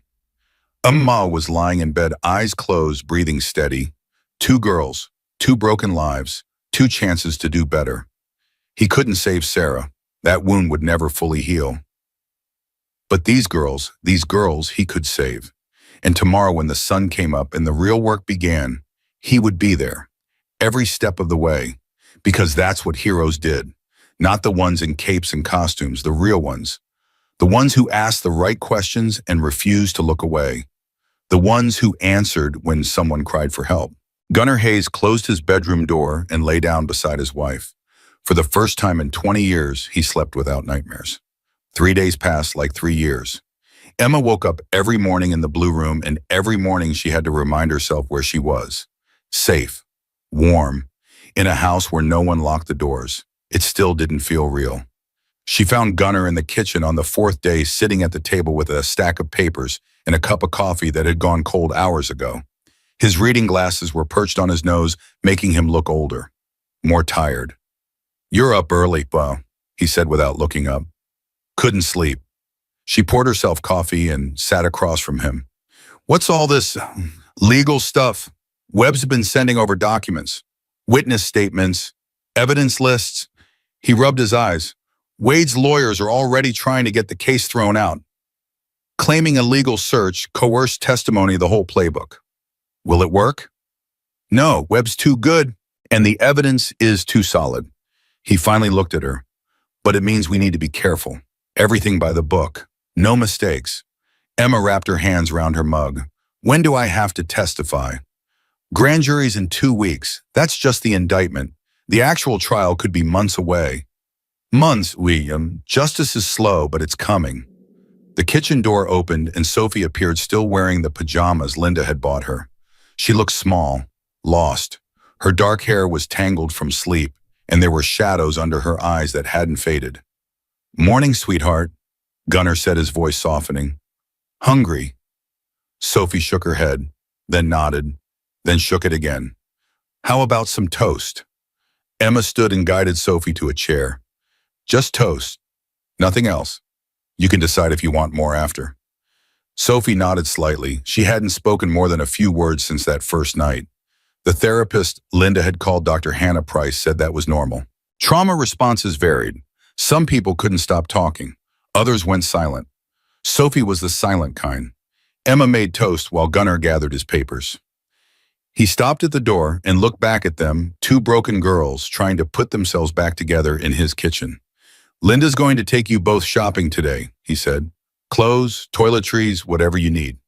Amma was lying in bed, eyes closed, breathing steady. 2 girls, 2 broken lives, 2 chances to do better. He couldn't save Sarah. That wound would never fully heal. But these girls he could save. And tomorrow when the sun came up and the real work began, he would be there, every step of the way, because that's what heroes did. Not the ones in capes and costumes, the real ones. The ones who asked the right questions and refused to look away. The ones who answered when someone cried for help. Gunnar Hayes closed his bedroom door and lay down beside his wife. For the first time in 20 years, he slept without nightmares. 3 days passed like 3 years. Emma woke up every morning in the blue room, and every morning she had to remind herself where she was. Safe, warm, in a house where no one locked the doors. It still didn't feel real. She found Gunnar in the kitchen on the 4th day, sitting at the table with a stack of papers and a cup of coffee that had gone cold hours ago. His reading glasses were perched on his nose, making him look older, more tired. "You're up early, Bo," he said without looking up. "Couldn't sleep." She poured herself coffee and sat across from him. "What's all this legal stuff? Webb's been sending over documents, witness statements, evidence lists." He rubbed his eyes. Wade's lawyers are already trying to get the case thrown out, claiming a legal search, coerced testimony, the whole playbook. Will it work? No, Webb's too good, and the evidence is too solid. He finally looked at her. But it means we need to be careful. Everything by the book. No mistakes. Emma wrapped her hands around her mug. When do I have to testify? Grand jury's in 2 weeks. That's just the indictment. The actual trial could be months away. Months, William. Justice is slow, but it's coming. The kitchen door opened and Sophie appeared, still wearing the pajamas Linda had bought her. She looked small, lost. Her dark hair was tangled from sleep, and there were shadows under her eyes that hadn't faded. Morning, sweetheart, Gunnar said, his voice softening. Hungry? Sophie shook her head, then nodded, then shook it again. How about some toast? Emma stood and guided Sophie to a chair. Just toast. Nothing else. You can decide if you want more after. Sophie nodded slightly. She hadn't spoken more than a few words since that first night. The therapist Linda had called Dr. Hannah Price said that was normal. Trauma responses varied. Some people couldn't stop talking. Others went silent. Sophie was the silent kind. Emma made toast while Gunnar gathered his papers. He stopped at the door and looked back at them, two broken girls trying to put themselves back together in his kitchen. Linda's going to take you both shopping today, he said. Clothes, toiletries, whatever you need.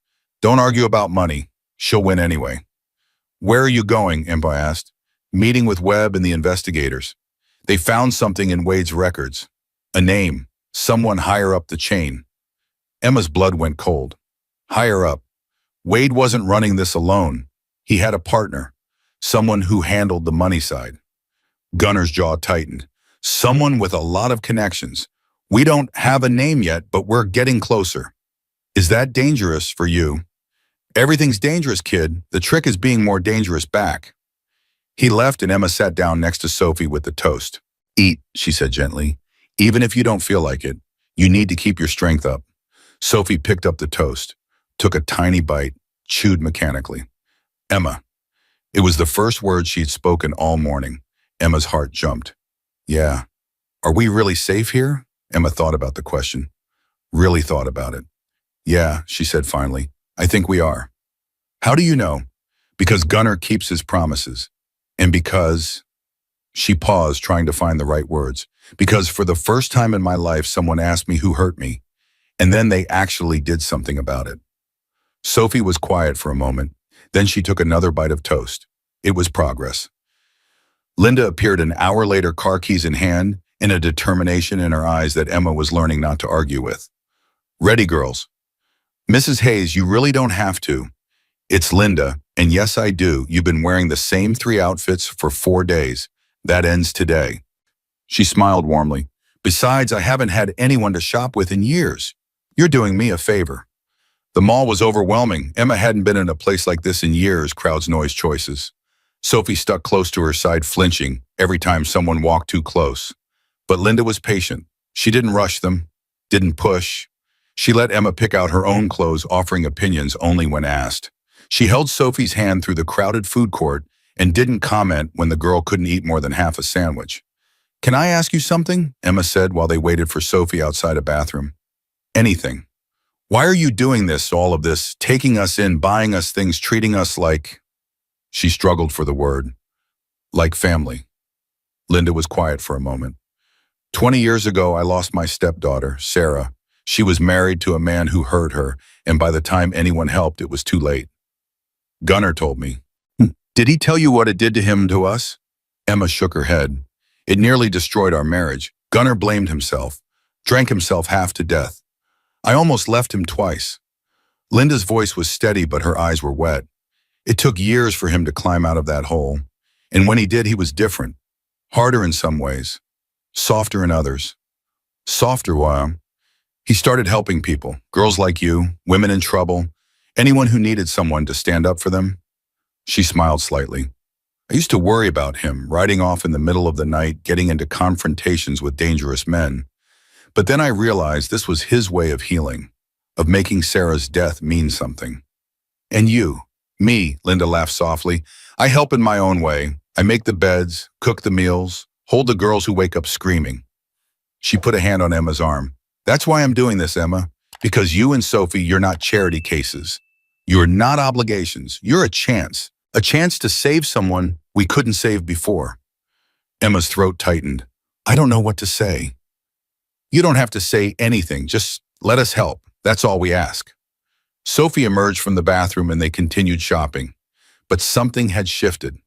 Don't argue about money. She'll win anyway. Where are you going? Emma asked. Meeting with Webb and the investigators. They found something in Wade's records. A name. Someone higher up the chain. Emma's blood went cold. Higher up. Wade wasn't running this alone. He had a partner. Someone who handled the money side. Gunnar's jaw tightened. Someone with a lot of connections. We don't have a name yet, but we're getting closer. Is that dangerous for you? Everything's dangerous, kid. The trick is being more dangerous back. He left and Emma sat down next to Sophie with the toast. Eat, she said gently. Even if you don't feel like it, you need to keep your strength up. Sophie picked up the toast, took a tiny bite, chewed mechanically. Emma. It was the first word she'd spoken all morning. Emma's heart jumped. Yeah. Are we really safe here? Emma thought about the question. Really thought about it. Yeah, she said finally. I think we are. How do you know? Because Gunnar keeps his promises. And because... She paused, trying to find the right words. Because for the first time in my life, someone asked me who hurt me. And then they actually did something about it. Sophie was quiet for a moment. Then she took another bite of toast. It was progress. Linda appeared an hour later, car keys in hand, and a determination in her eyes that Emma was learning not to argue with. Ready, girls. Mrs. Hayes, you really don't have to. It's Linda, and yes, I do. You've been wearing the same 3 outfits for 4 days. That ends today. She smiled warmly. Besides, I haven't had anyone to shop with in years. You're doing me a favor. The mall was overwhelming. Emma hadn't been in a place like this in years, crowds, noise, choices. Sophie stuck close to her side, flinching every time someone walked too close. But Linda was patient. She didn't rush them, didn't push. She let Emma pick out her own clothes, offering opinions only when asked. She held Sophie's hand through the crowded food court and didn't comment when the girl couldn't eat more than half a sandwich. Can I ask you something? Emma said while they waited for Sophie outside a bathroom. Anything. Why are you doing this, all of this, taking us in, buying us things, treating us like... She struggled for the word. Like family. Linda was quiet for a moment. 20 years ago, I lost my stepdaughter, Sarah. She was married to a man who hurt her, and by the time anyone helped, it was too late. Gunnar told me. Did he tell you what it did to him, to us? Emma shook her head. It nearly destroyed our marriage. Gunnar blamed himself, drank himself half to death. I almost left him twice. Linda's voice was steady, but her eyes were wet. It took years for him to climb out of that hole. And when he did, he was different. Harder in some ways. Softer in others. Softer while he started helping people, girls like you, women in trouble, anyone who needed someone to stand up for them. She smiled slightly. I used to worry about him, riding off in the middle of the night, getting into confrontations with dangerous men. But then I realized this was his way of healing, of making Sarah's death mean something. And you, me, Linda laughed softly. I help in my own way. I make the beds, cook the meals, hold the girls who wake up screaming. She put a hand on Emma's arm. That's why I'm doing this, Emma. Because you and Sophie, you're not charity cases. You're not obligations. You're a chance. A chance to save someone we couldn't save before. Emma's throat tightened. I don't know what to say. You don't have to say anything. Just let us help. That's all we ask. Sophie emerged from the bathroom and they continued shopping. But something had shifted.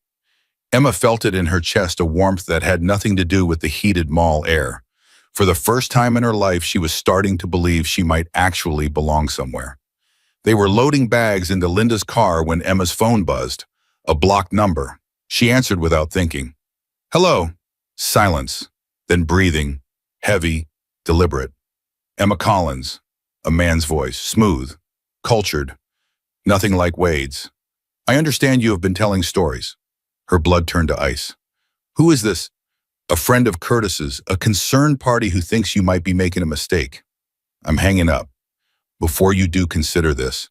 Emma felt it in her chest, a warmth that had nothing to do with the heated mall air. For the first time in her life, she was starting to believe she might actually belong somewhere. They were loading bags into Linda's car when Emma's phone buzzed. A blocked number. She answered without thinking. Hello. Silence. Then breathing. Heavy. Deliberate. Emma Collins. A man's voice. Smooth. Cultured. Nothing like Wade's. I understand you have been telling stories. Her blood turned to ice. Who is this? A friend of Curtis's, a concerned party who thinks you might be making a mistake. I'm hanging up. Before you do consider this,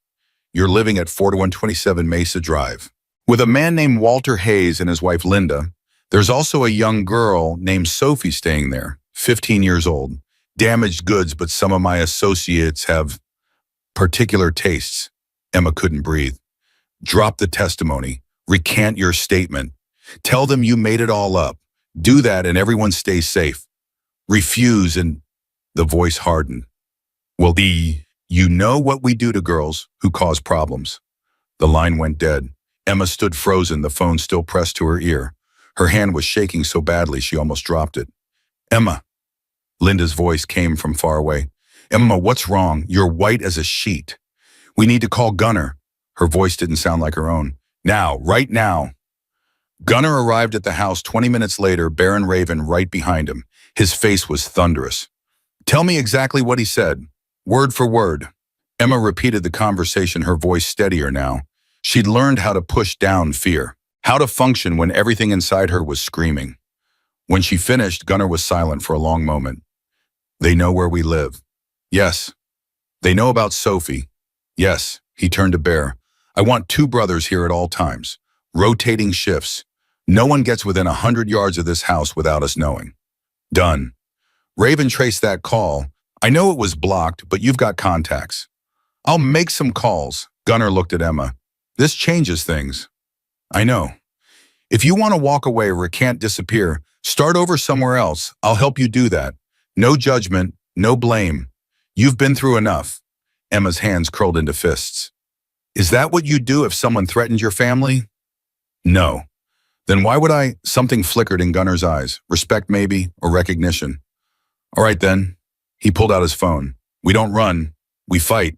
you're living at 4127 Mesa Drive. With a man named Walter Hayes and his wife Linda, there's also a young girl named Sophie staying there, 15 years old. Damaged goods, but some of my associates have particular tastes. Emma couldn't breathe. Drop the testimony. Recant your statement. Tell them you made it all up. Do that and everyone stays safe. Refuse and the voice hardened. Well, you know what we do to girls who cause problems. The line went dead. Emma stood frozen, the phone still pressed to her ear. Her hand was shaking so badly she almost dropped it. Emma. Linda's voice came from far away. Emma, what's wrong? You're white as a sheet. We need to call Gunnar. Her voice didn't sound like her own. Now, right now. Gunnar arrived at the house 20 minutes later, Baron Raven right behind him. His face was thunderous. Tell me exactly what he said. Word for word. Emma repeated the conversation, her voice steadier now. She'd learned how to push down fear, how to function when everything inside her was screaming. When she finished, Gunnar was silent for a long moment. They know where we live. Yes. They know about Sophie. Yes. He turned to Bear. I want 2 brothers here at all times. Rotating shifts. No one gets within 100 yards of this house without us knowing. Done. Raven traced that call. I know it was blocked, but you've got contacts. I'll make some calls. Gunnar looked at Emma. This changes things. I know. If you want to walk away or can't disappear, start over somewhere else. I'll help you do that. No judgment, no blame. You've been through enough. Emma's hands curled into fists. Is that what you'd do if someone threatened your family? No. Then why would I? Something flickered in Gunnar's eyes. Respect maybe, or recognition. All right then. He pulled out his phone. We don't run. We fight.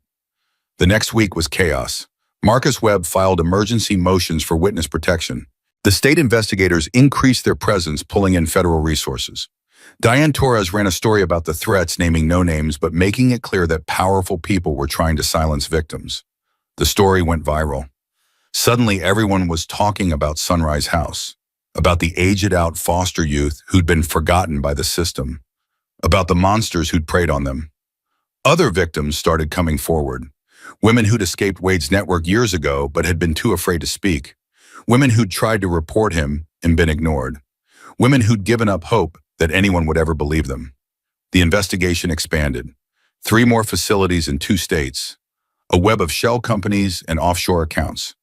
The next week was chaos. Marcus Webb filed emergency motions for witness protection. The state investigators increased their presence, pulling in federal resources. Diane Torres ran a story about the threats, naming no names, but making it clear that powerful people were trying to silence victims. The story went viral. Suddenly, everyone was talking about Sunrise House, about the aged-out foster youth who'd been forgotten by the system, about the monsters who'd preyed on them. Other victims started coming forward. Women who'd escaped Wade's network years ago but had been too afraid to speak. Women who'd tried to report him and been ignored. Women who'd given up hope that anyone would ever believe them. The investigation expanded. 3 more facilities in 2 states. A web of shell companies and offshore accounts.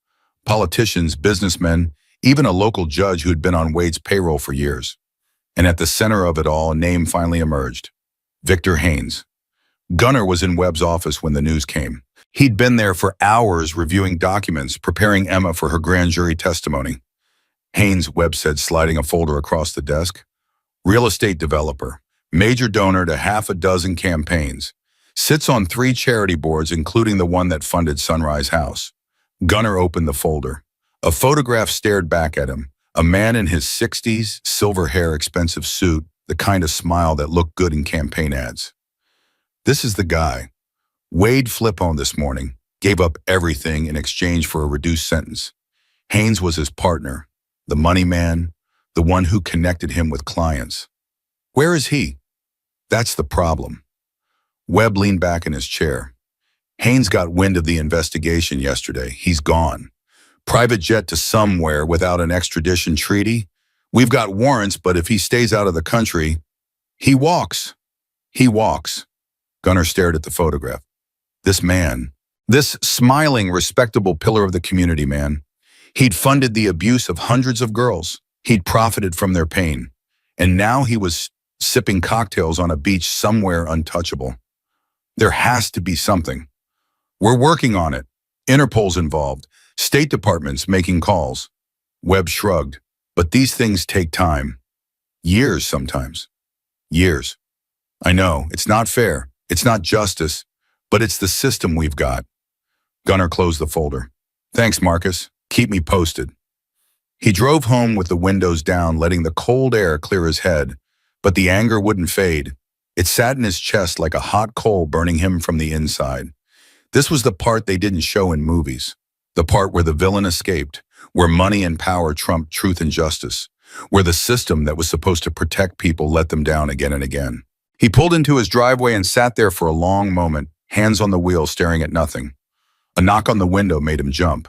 Politicians, businessmen, even a local judge who'd been on Wade's payroll for years. And at the center of it all, a name finally emerged. Victor Haynes. Gunnar was in Webb's office when the news came. He'd been there for hours reviewing documents, preparing Emma for her grand jury testimony. Haynes, Webb said, sliding a folder across the desk. Real estate developer, major donor to 6 campaigns. Sits on 3 charity boards, including the one that funded Sunrise House. Gunnar opened the folder. A photograph stared back at him. A man in his 60s, silver hair, expensive suit, the kind of smile that looked good in campaign ads. This is the guy. Wade Flippone this morning gave up everything in exchange for a reduced sentence. Haynes was his partner, the money man, the one who connected him with clients. Where is he? That's the problem. Webb leaned back in his chair. Haynes got wind of the investigation yesterday. He's gone. Private jet to somewhere without an extradition treaty. We've got warrants, but if he stays out of the country, he walks. He walks. Gunnar stared at the photograph. This man, this smiling, respectable pillar of the community, man. He'd funded the abuse of hundreds of girls. He'd profited from their pain. And now he was sipping cocktails on a beach somewhere untouchable. There has to be something. We're working on it. Interpol's involved. State Department's making calls. Webb shrugged. But these things take time. Years sometimes. Years. I know, it's not fair. It's not justice. But it's the system we've got. Gunnar closed the folder. Thanks, Marcus. Keep me posted. He drove home with the windows down, letting the cold air clear his head. But the anger wouldn't fade. It sat in his chest like a hot coal burning him from the inside. This was the part they didn't show in movies. The part where the villain escaped, where money and power trumped truth and justice, where the system that was supposed to protect people let them down again and again. He pulled into his driveway and sat there for a long moment, hands on the wheel, staring at nothing. A knock on the window made him jump.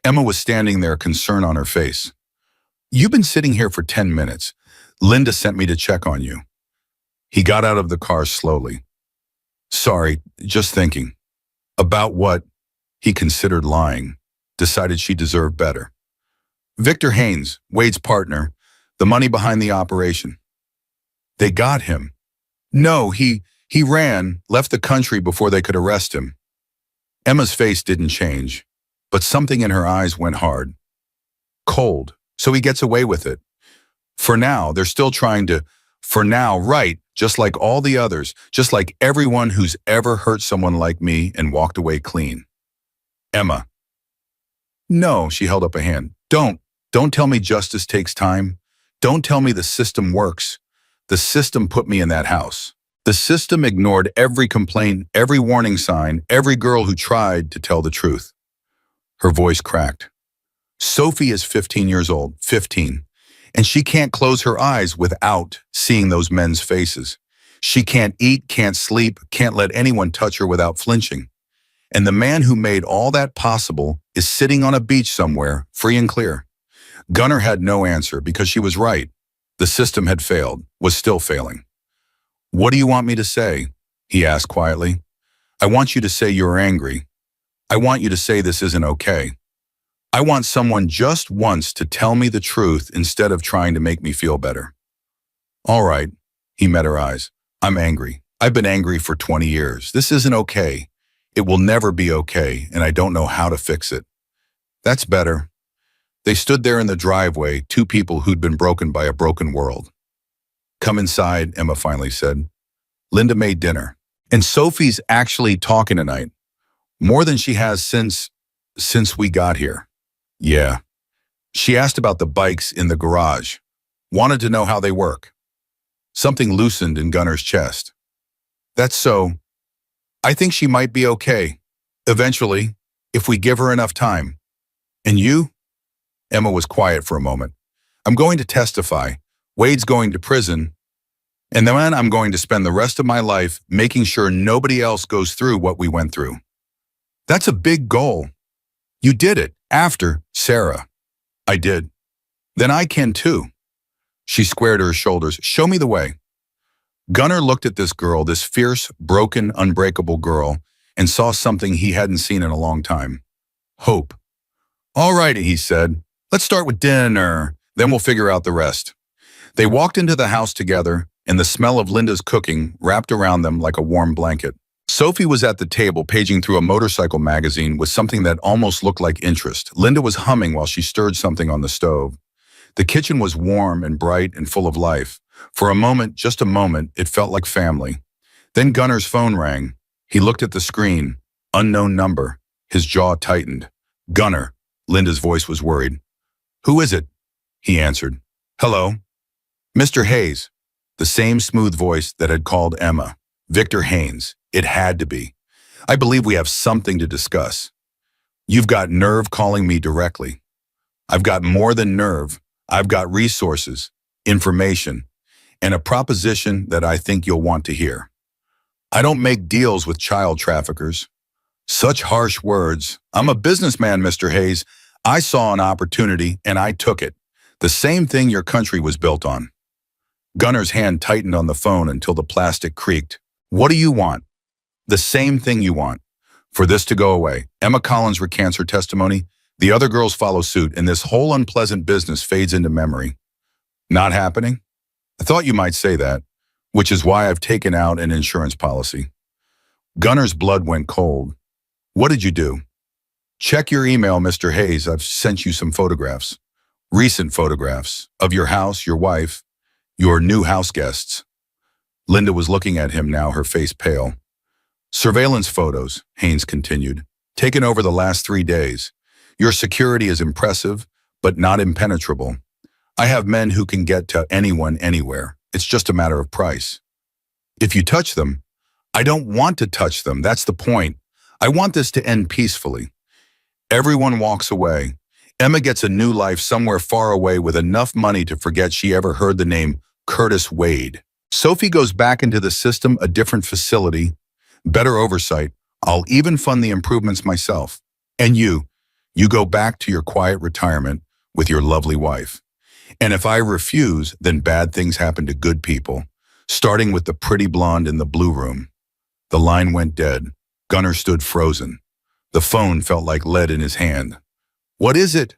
Emma was standing there, concern on her face. You've been sitting here for 10 minutes. Linda sent me to check on you. He got out of the car slowly. Sorry, just thinking. About what? He considered lying, decided she deserved better. Victor Haynes, Wade's partner, the money behind the operation. They got him. No, he ran, left the country before they could arrest him. Emma's face didn't change, but something in her eyes went hard. Cold, so he gets away with it. For now, they're still trying to, for now, right, just like all the others, just like everyone who's ever hurt someone like me and walked away clean. Emma. No, she held up a hand. Don't tell me justice takes time. Don't tell me the system works. The system put me in that house. The system ignored every complaint, every warning sign, every girl who tried to tell the truth. Her voice cracked. Sophie is 15 years old, 15, and she can't close her eyes without seeing those men's faces. She can't eat, can't sleep, can't let anyone touch her without flinching. And the man who made all that possible is sitting on a beach somewhere, free and clear. Gunnar had no answer because she was right. The system had failed, was still failing. What do you want me to say? He asked quietly. I want you to say you're angry. I want you to say this isn't okay. I want someone just once to tell me the truth instead of trying to make me feel better. All right, he met her eyes. I'm angry. I've been angry for 20 years. This isn't okay. It will never be okay, and I don't know how to fix it. That's better. They stood there in the driveway, two people who'd been broken by a broken world. Come inside, Emma finally said. Linda made dinner. And Sophie's actually talking tonight. More than she has since we got here. Yeah. She asked about the bikes in the garage. Wanted to know how they work. Something loosened in Gunnar's chest. That's so. I think she might be okay. Eventually, if we give her enough time. And you? Emma was quiet for a moment. I'm going to testify. Wade's going to prison. And then I'm going to spend the rest of my life making sure nobody else goes through what we went through. That's a big goal. You did it after Sarah. I did. Then I can too. She squared her shoulders. Show me the way. Gunnar looked at this girl, this fierce, broken, unbreakable girl, and saw something he hadn't seen in a long time. Hope. All right, he said. Let's start with dinner, then we'll figure out the rest. They walked into the house together, and the smell of Linda's cooking wrapped around them like a warm blanket. Sophie was at the table paging through a motorcycle magazine with something that almost looked like interest. Linda was humming while she stirred something on the stove. The kitchen was warm and bright and full of life. For a moment, just a moment, it felt like family. Then Gunnar's phone rang. He looked at the screen. Unknown number. His jaw tightened. Gunnar. Linda's voice was worried. Who is it? He answered. Hello? Mr. Hayes. The same smooth voice that had called Emma. Victor Haynes. It had to be. I believe we have something to discuss. You've got nerve calling me directly. I've got more than nerve. I've got resources, information, and a proposition that I think you'll want to hear. I don't make deals with child traffickers. Such harsh words. I'm a businessman, Mr. Hayes. I saw an opportunity and I took it. The same thing your country was built on. Gunner's hand tightened on the phone until the plastic creaked. What do you want? The same thing you want. For this to go away. Emma Collins recants her testimony. The other girls follow suit, and this whole unpleasant business fades into memory. Not happening? I thought you might say that, which is why I've taken out an insurance policy. Gunner's blood went cold. What did you do? Check your email, Mr. Hayes. I've sent you some photographs. Recent photographs of your house, your wife, your new house guests. Linda was looking at him now, her face pale. Surveillance photos, Haynes continued, taken over the last 3 days. Your security is impressive, but not impenetrable. I have men who can get to anyone anywhere. It's just a matter of price. If you touch them, I don't want to touch them. That's the point. I want this to end peacefully. Everyone walks away. Emma gets a new life somewhere far away with enough money to forget she ever heard the name Curtis Wade. Sophie goes back into the system, a different facility, better oversight. I'll even fund the improvements myself. And you go back to your quiet retirement with your lovely wife. And if I refuse, then bad things happen to good people, starting with the pretty blonde in the blue room. The line went dead. Gunner stood frozen. The phone felt like lead in his hand. What is it?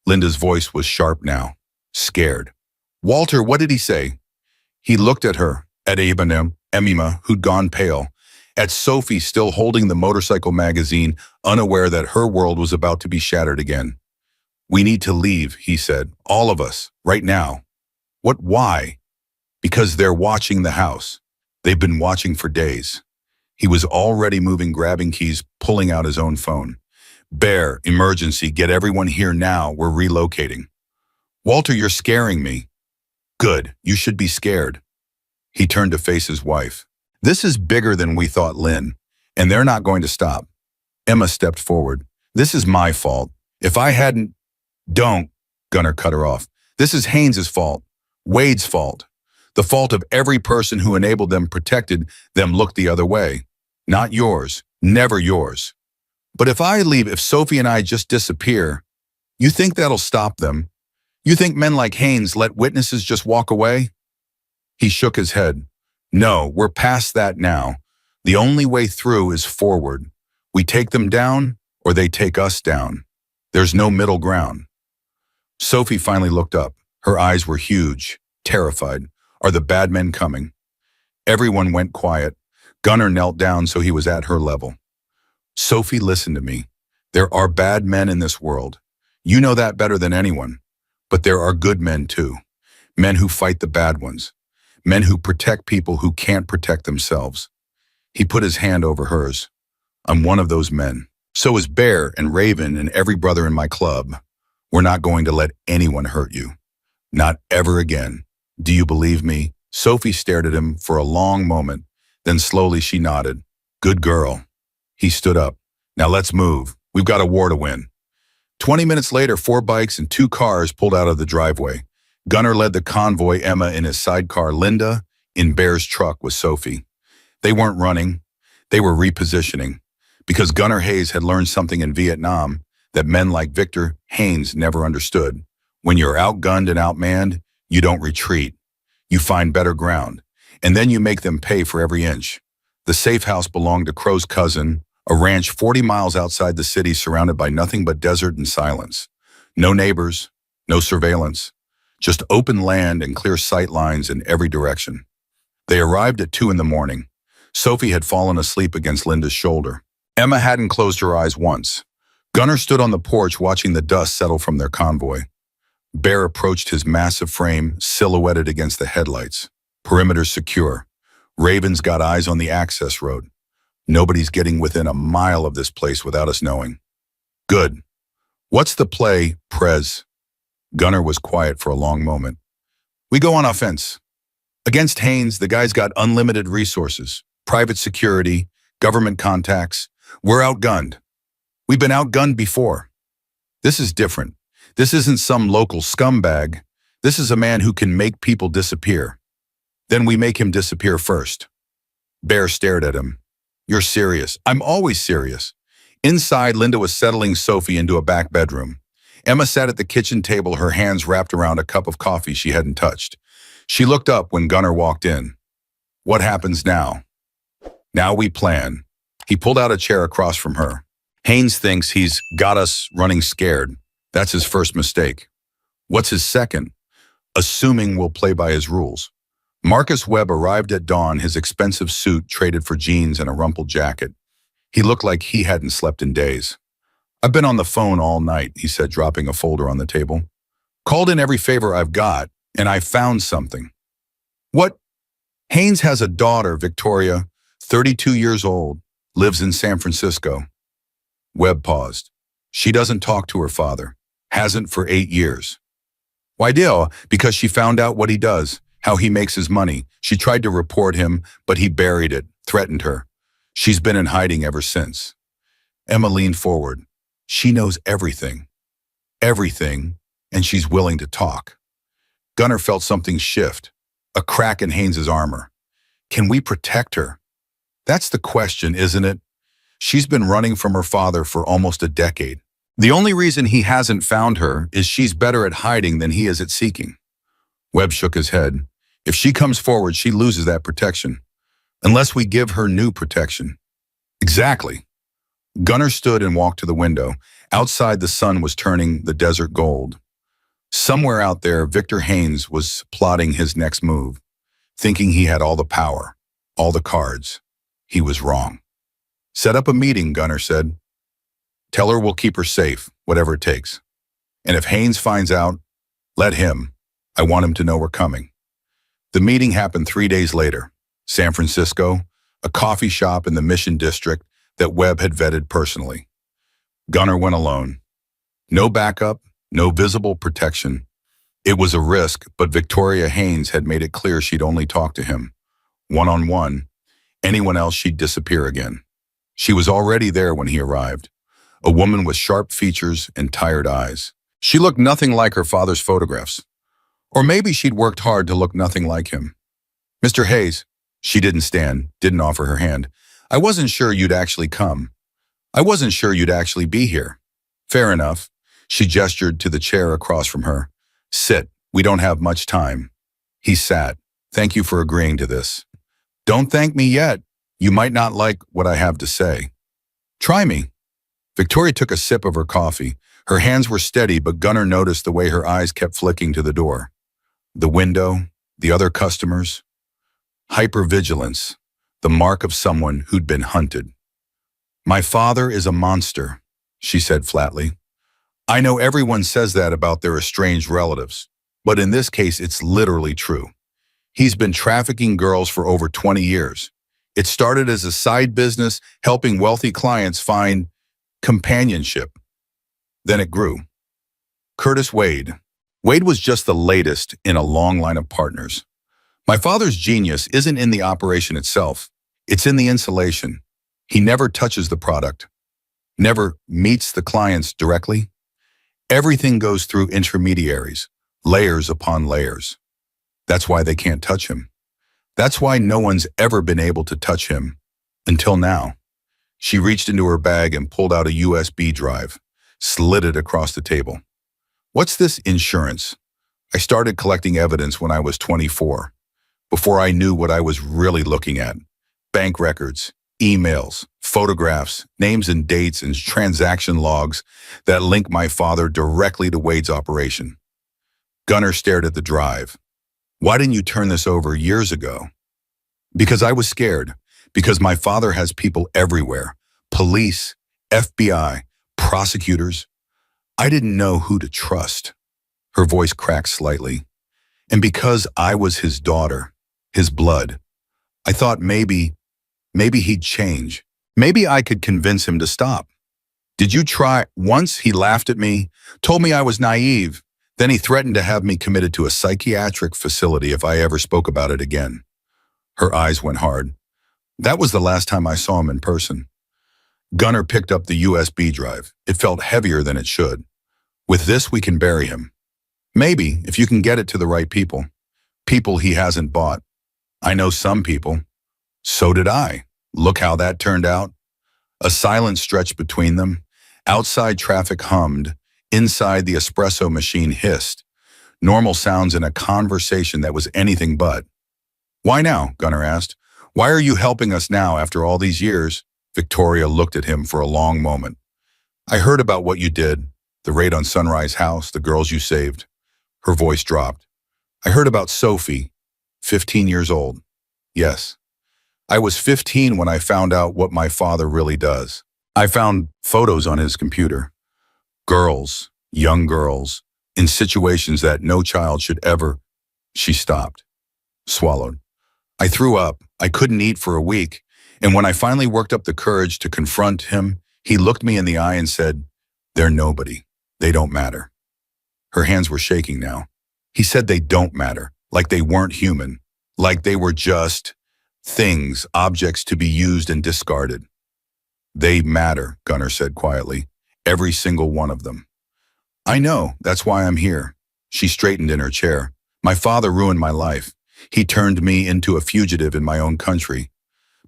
Linda's voice was sharp now, scared. Walter, what did he say? He looked at her, at Emima, who'd gone pale, at Sophie still holding the motorcycle magazine, unaware that her world was about to be shattered again. We need to leave, he said, all of us, right now. What, why? Because they're watching the house. They've been watching for days. He was already moving, grabbing keys, pulling out his own phone. Bear, emergency, get everyone here now, we're relocating. Walter, you're scaring me. Good, you should be scared. He turned to face his wife. This is bigger than we thought, Lynn, and they're not going to stop. Emma stepped forward. This is my fault. If I hadn't... Don't, Gunner cut her off. This is Haynes's fault, Wade's fault. The fault of every person who enabled them, protected them, looked the other way. Not yours, never yours. But if I leave, if Sophie and I just disappear, you think that'll stop them? You think men like Haynes let witnesses just walk away? He shook his head. No, we're past that now. The only way through is forward. We take them down, or they take us down. There's no middle ground. Sophie finally looked up. Her eyes were huge, terrified. Are the bad men coming? Everyone went quiet. Gunner knelt down so he was at her level. Sophie, listen to me. There are bad men in this world. You know that better than anyone. But there are good men too. Men who fight the bad ones. Men who protect people who can't protect themselves. He put his hand over hers. I'm one of those men. So is Bear and Raven and every brother in my club. We're not going to let anyone hurt you. Not ever again. Do you believe me? Sophie stared at him for a long moment. Then slowly she nodded. Good girl. He stood up. Now let's move. We've got a war to win. 20 minutes later, 4 bikes and 2 cars pulled out of the driveway. Gunner led the convoy, Emma in his sidecar, Linda in Bear's truck with Sophie. They weren't running. They were repositioning. Because Gunner Hayes had learned something in Vietnam that men like Victor Haynes never understood. When you're outgunned and outmanned, you don't retreat. You find better ground. And then you make them pay for every inch. The safe house belonged to Crow's cousin, a ranch 40 miles outside the city surrounded by nothing but desert and silence. No neighbors, no surveillance, just open land and clear sight lines in every direction. They arrived at 2 in the morning. Sophie had fallen asleep against Linda's shoulder. Emma hadn't closed her eyes once. Gunner stood on the porch watching the dust settle from their convoy. Bear approached his massive frame, silhouetted against the headlights. Perimeter secure. Raven's got eyes on the access road. Nobody's getting within a mile of this place without us knowing. Good. What's the play, Prez? Gunner was quiet for a long moment. We go on offense. Against Haynes, the guy's got unlimited resources, private security, government contacts. We're outgunned. We've been outgunned before. This is different. This isn't some local scumbag. This is a man who can make people disappear. Then we make him disappear first. Bear stared at him. You're serious. I'm always serious. Inside, Linda was settling Sophie into a back bedroom. Emma sat at the kitchen table, her hands wrapped around a cup of coffee she hadn't touched. She looked up when Gunnar walked in. What happens now? Now we plan. He pulled out a chair across from her. Haynes thinks he's got us running scared. That's his first mistake. What's his second? Assuming we'll play by his rules. Marcus Webb arrived at dawn, his expensive suit traded for jeans and a rumpled jacket. He looked like he hadn't slept in days. I've been on the phone all night, he said, dropping a folder on the table. Called in every favor I've got, and I found something. What? Haynes has a daughter, Victoria, 32 years old, lives in San Francisco. Webb paused. She doesn't talk to her father. Hasn't for 8 years. Why, dear? Because she found out what he does, how he makes his money. She tried to report him, but he buried it, threatened her. She's been in hiding ever since. Emma leaned forward. She knows everything. Everything, and she's willing to talk. Gunnar felt something shift, a crack in Haynes's armor. Can we protect her? That's the question, isn't it? She's been running from her father for almost a decade. The only reason he hasn't found her is she's better at hiding than he is at seeking. Webb shook his head. If she comes forward, she loses that protection. Unless we give her new protection. Exactly. Gunnar stood and walked to the window. Outside, the sun was turning the desert gold. Somewhere out there, Victor Haynes was plotting his next move, thinking he had all the power, all the cards. He was wrong. Set up a meeting, Gunnar said. Tell her we'll keep her safe, whatever it takes. And if Haynes finds out, let him. I want him to know we're coming. The meeting happened 3 days later. San Francisco, a coffee shop in the Mission District that Webb had vetted personally. Gunnar went alone. No backup, no visible protection. It was a risk, but Victoria Haynes had made it clear she'd only talk to him. One-on-one. Anyone else, she'd disappear again. She was already there when he arrived. A woman with sharp features and tired eyes. She looked nothing like her father's photographs. Or maybe she'd worked hard to look nothing like him. Mr. Hayes. She didn't stand, didn't offer her hand. I wasn't sure you'd actually come. I wasn't sure you'd actually be here. Fair enough. She gestured to the chair across from her. Sit, we don't have much time. He sat. Thank you for agreeing to this. Don't thank me yet. You might not like what I have to say. Try me. Victoria took a sip of her coffee. Her hands were steady, but Gunnar noticed the way her eyes kept flicking to the door. The window, the other customers. Hypervigilance, the mark of someone who'd been hunted. My father is a monster, she said flatly. I know everyone says that about their estranged relatives, but in this case it's literally true. He's been trafficking girls for over 20 years. It started as a side business, helping wealthy clients find companionship. Then it grew. Curtis Wade. Wade was just the latest in a long line of partners. My father's genius isn't in the operation itself. It's in the insulation. He never touches the product, never meets the clients directly. Everything goes through intermediaries, layers upon layers. That's why they can't touch him. That's why no one's ever been able to touch him, until now. She reached into her bag and pulled out a USB drive, slid it across the table. What's this insurance? I started collecting evidence when I was 24, before I knew what I was really looking at. Bank records, emails, photographs, names and dates and transaction logs that link my father directly to Wade's operation. Gunnar stared at the drive. Why didn't you turn this over years ago? Because I was scared. Because my father has people everywhere. Police, FBI, prosecutors. I didn't know who to trust. Her voice cracked slightly. And because I was his daughter, his blood, I thought maybe he'd change. Maybe I could convince him to stop. Did you try? Once he laughed at me, told me I was naive. Then he threatened to have me committed to a psychiatric facility if I ever spoke about it again. Her eyes went hard. That was the last time I saw him in person. Gunnar picked up the USB drive. It felt heavier than it should. With this, we can bury him. Maybe, if you can get it to the right people. People he hasn't bought. I know some people. So did I. Look how that turned out. A silence stretched between them. Outside traffic hummed. Inside the espresso machine hissed. Normal sounds in a conversation that was anything but. Why now? Gunnar asked. Why are you helping us now after all these years? Victoria looked at him for a long moment. I heard about what you did, the raid on Sunrise House, the girls you saved. Her voice dropped. I heard about Sophie, 15 years old. Yes. I was 15 when I found out what my father really does. I found photos on his computer. Girls, young girls, in situations that no child should ever. She stopped, swallowed. I threw up. I couldn't eat for a week. And when I finally worked up the courage to confront him, he looked me in the eye and said, they're nobody. They don't matter. Her hands were shaking now. He said they don't matter, like they weren't human, like they were just things, objects to be used and discarded. They matter, Gunnar said quietly. Every single one of them. I know, that's why I'm here. She straightened in her chair. My father ruined my life. He turned me into a fugitive in my own country.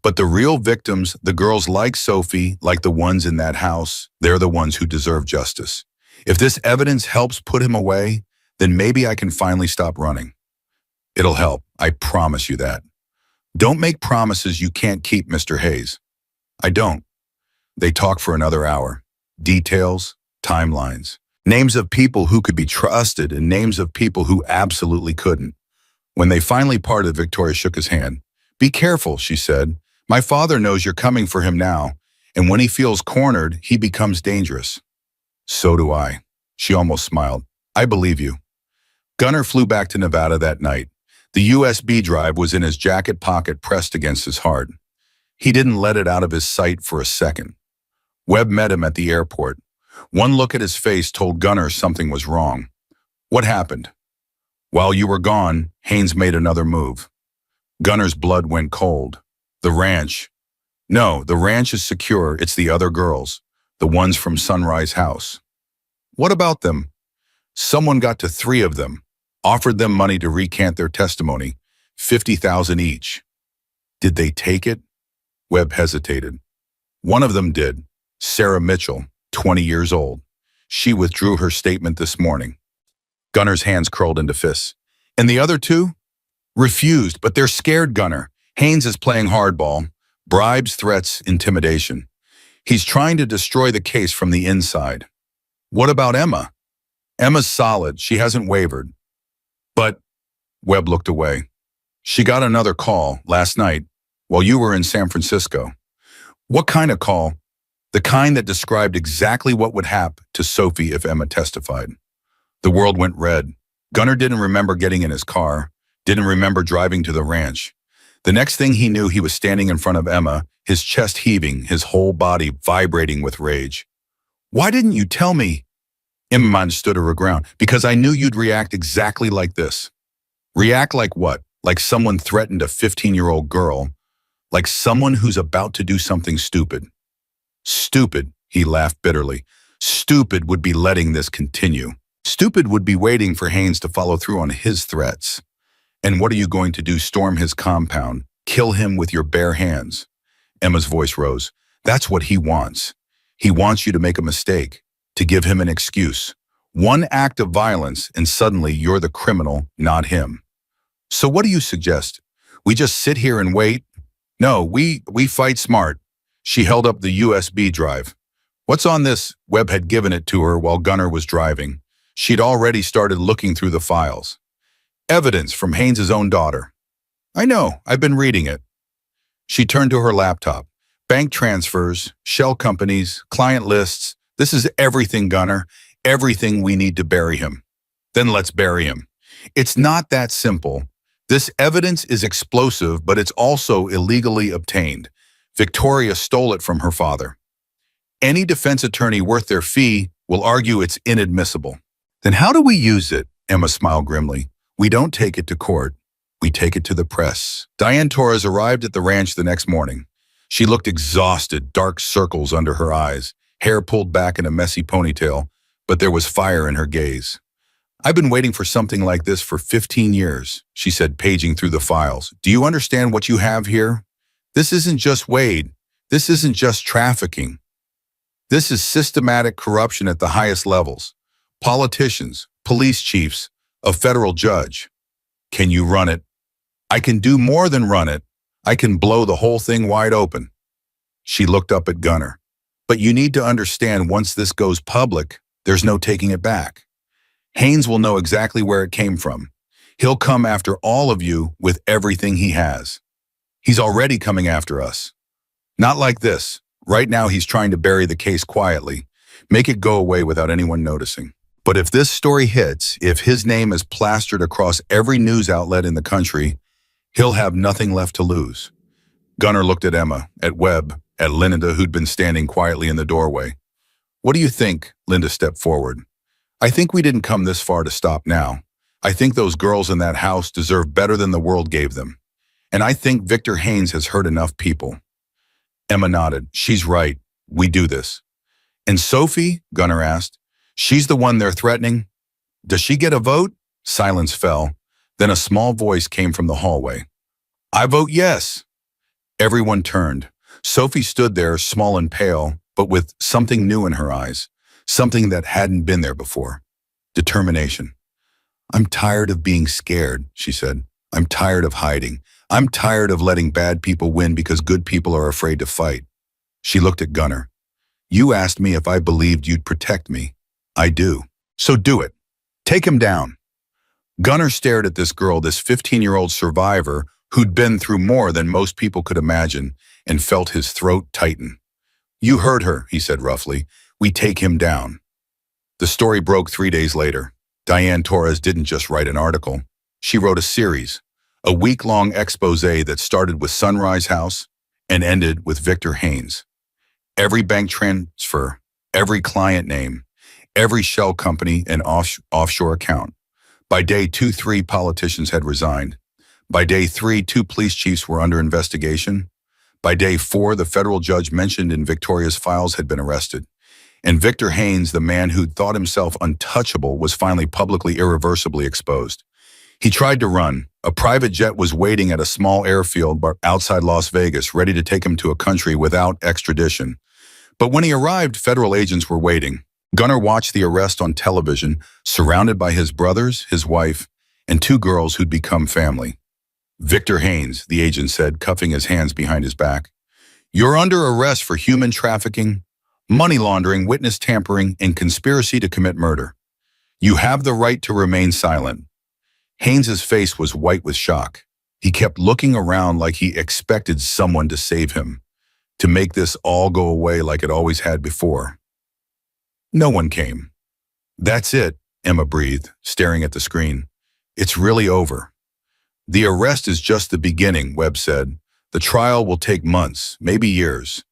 But the real victims, the girls like Sophie, like the ones in that house, they're the ones who deserve justice. If this evidence helps put him away, then maybe I can finally stop running. It'll help, I promise you that. Don't make promises you can't keep, Mr. Hayes. I don't. They talked for another hour. Details, timelines, names of people who could be trusted and names of people who absolutely couldn't. When they finally parted, Victoria shook his hand. Be careful, she said. My father knows you're coming for him now, and when he feels cornered, he becomes dangerous. So do I. She almost smiled. I believe you. Gunnar flew back to Nevada that night. The USB drive was in his jacket pocket pressed against his heart. He didn't let it out of his sight for a second. Webb met him at the airport. One look at his face told Gunnar something was wrong. What happened? While you were gone, Haynes made another move. Gunnar's blood went cold. The ranch. No, the ranch is secure. It's the other girls, the ones from Sunrise House. What about them? Someone got to 3 of them, offered them money to recant their testimony, $50,000 each. Did they take it? Webb hesitated. One of them did, Sarah Mitchell, 20 years old. She withdrew her statement this morning. Gunnar's hands curled into fists. And the other 2? Refused, but they're scared, Gunnar. Haynes is playing hardball. Bribes, threats, intimidation. He's trying to destroy the case from the inside. What about Emma? Emma's solid. She hasn't wavered. But, Webb looked away. She got another call last night while you were in San Francisco. What kind of call? The kind that described exactly what would happen to Sophie if Emma testified. The world went red. Gunnar didn't remember getting in his car, didn't remember driving to the ranch. The next thing he knew, he was standing in front of Emma, his chest heaving, his whole body vibrating with rage. Why didn't you tell me? Emma stood her ground. Because I knew you'd react exactly like this. React like what? Like someone threatened a 15-year-old girl. Like someone who's about to do something stupid. Stupid, he laughed bitterly. Stupid would be letting this continue. Stupid would be waiting for Haynes to follow through on his threats. And what are you going to do? Storm his compound? Kill him with your bare hands? Emma's voice rose. That's what he wants. He wants you to make a mistake, to give him an excuse. One act of violence and suddenly you're the criminal, not him. So what do you suggest? We just sit here and wait? No, we fight smart. She held up the USB drive. What's on this? Webb had given it to her while Gunnar was driving. She'd already started looking through the files. Evidence from Haynes' own daughter. I know, I've been reading it. She turned to her laptop. Bank transfers, shell companies, client lists. This is everything, Gunnar. Everything we need to bury him. Then let's bury him. It's not that simple. This evidence is explosive, but it's also illegally obtained. Victoria stole it from her father. Any defense attorney worth their fee will argue it's inadmissible. Then how do we use it? Emma smiled grimly. We don't take it to court. We take it to the press. Diane Torres arrived at the ranch the next morning. She looked exhausted, dark circles under her eyes, hair pulled back in a messy ponytail, but there was fire in her gaze. I've been waiting for something like this for 15 years, she said, paging through the files. Do you understand what you have here? This isn't just Wade. This isn't just trafficking. This is systematic corruption at the highest levels. Politicians, police chiefs, A federal judge. Can you run it? I can do more than run it. I can blow the whole thing wide open. She looked up at Gunnar. But you need to understand, once this goes public, there's no taking it back. Haynes will know exactly where it came from. He'll come after all of you with everything he has. He's already coming after us. Not like this. Right now he's trying to bury the case quietly, make it go away without anyone noticing. But if this story hits, if his name is plastered across every news outlet in the country, he'll have nothing left to lose. Gunnar looked at Emma, at Webb, at Linda, who'd been standing quietly in the doorway. What do you think? Linda stepped forward. I think we didn't come this far to stop now. I think those girls in that house deserve better than the world gave them. And I think Victor Haynes has hurt enough people. Emma nodded. She's right. We do this. And Sophie? Gunnar asked. She's the one they're threatening. Does she get a vote? Silence fell. Then a small voice came from the hallway. I vote yes. Everyone turned. Sophie stood there, small and pale, but with something new in her eyes, something that hadn't been there before. Determination. I'm tired of being scared, she said. I'm tired of hiding. I'm tired of letting bad people win because good people are afraid to fight. She looked at Gunnar. You asked me if I believed you'd protect me. I do. So do it. Take him down. Gunnar stared at this girl, this 15-year-old survivor who'd been through more than most people could imagine, and felt his throat tighten. You heard her, he said roughly. We take him down. The story broke 3 days later. Diane Torres didn't just write an article. She wrote a series, a week-long expose that started with Sunrise House and ended with Victor Haynes. Every bank transfer, every client name, every shell company and offshore account. By day 2, 3 politicians had resigned. By day 3, 2 police chiefs were under investigation. By day 4, the federal judge mentioned in Victoria's files had been arrested. And Victor Haynes, the man who'd thought himself untouchable, was finally publicly irreversibly exposed. He tried to run. A private jet was waiting at a small airfield outside Las Vegas, ready to take him to a country without extradition. But when he arrived, federal agents were waiting. Gunnar watched the arrest on television, surrounded by his brothers, his wife, and 2 girls who'd become family. Victor Haynes, the agent said, cuffing his hands behind his back. You're under arrest for human trafficking, money laundering, witness tampering, and conspiracy to commit murder. You have the right to remain silent. Haynes's face was white with shock. He kept looking around like he expected someone to save him, to make this all go away like it always had before. No one came. That's it, Emma breathed, staring at the screen. It's really over. The arrest is just the beginning, Webb said. The trial will take months, maybe years.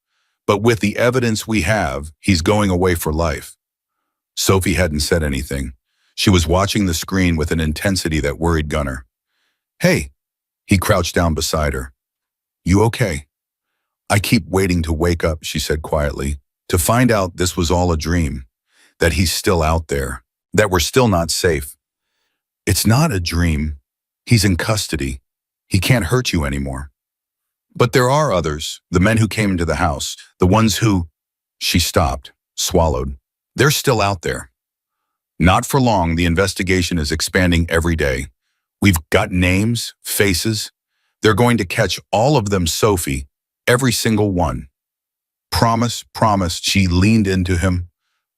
But with the evidence we have, he's going away for life. Sophie hadn't said anything. She was watching the screen with an intensity that worried Gunnar. Hey, he crouched down beside her. You okay? I keep waiting to wake up, she said quietly, to find out this was all a dream, that he's still out there, that we're still not safe. It's not a dream. He's in custody. He can't hurt you anymore. But there are others, the men who came into the house, the ones who... She stopped, swallowed. They're still out there. Not for long. The investigation is expanding every day. We've got names, faces. They're going to catch all of them, Sophie, every single one. Promise, promise. She leaned into him,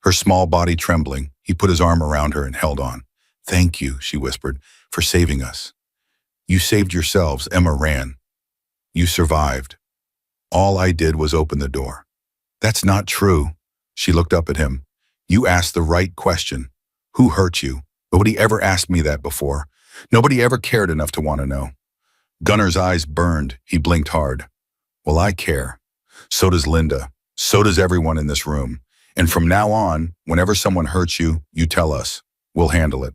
her small body trembling. He put his arm around her and held on. Thank you, she whispered, for saving us. You saved yourselves. Emma ran. You survived. All I did was open the door. That's not true. She looked up at him. You asked the right question. Who hurt you? Nobody ever asked me that before. Nobody ever cared enough to want to know. Gunnar's eyes burned. He blinked hard. Well, I care. So does Linda. So does everyone in this room. And from now on, whenever someone hurts you, you tell us. We'll handle it.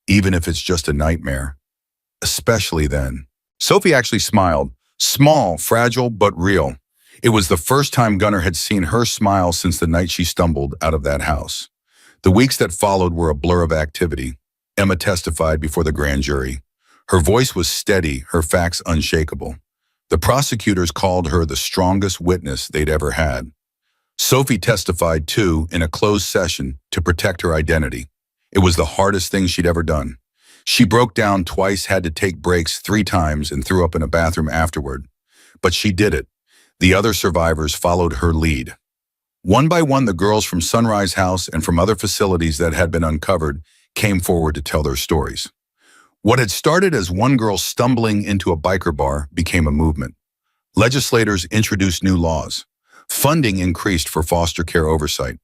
Even if it's just a nightmare. Especially then. Sophie actually smiled. Small, fragile, but real. It was the first time Gunnar had seen her smile since the night she stumbled out of that house. The weeks that followed were a blur of activity. Emma testified before the grand jury. Her voice was steady, her facts unshakable. The prosecutors called her the strongest witness they'd ever had. Sophie testified, too, in a closed session to protect her identity. It was the hardest thing she'd ever done. She broke down twice, had to take breaks 3 times, and threw up in a bathroom afterward. But she did it. The other survivors followed her lead. One by one, the girls from Sunrise House and from other facilities that had been uncovered came forward to tell their stories. What had started as one girl stumbling into a biker bar became a movement. Legislators introduced new laws. Funding increased for foster care oversight.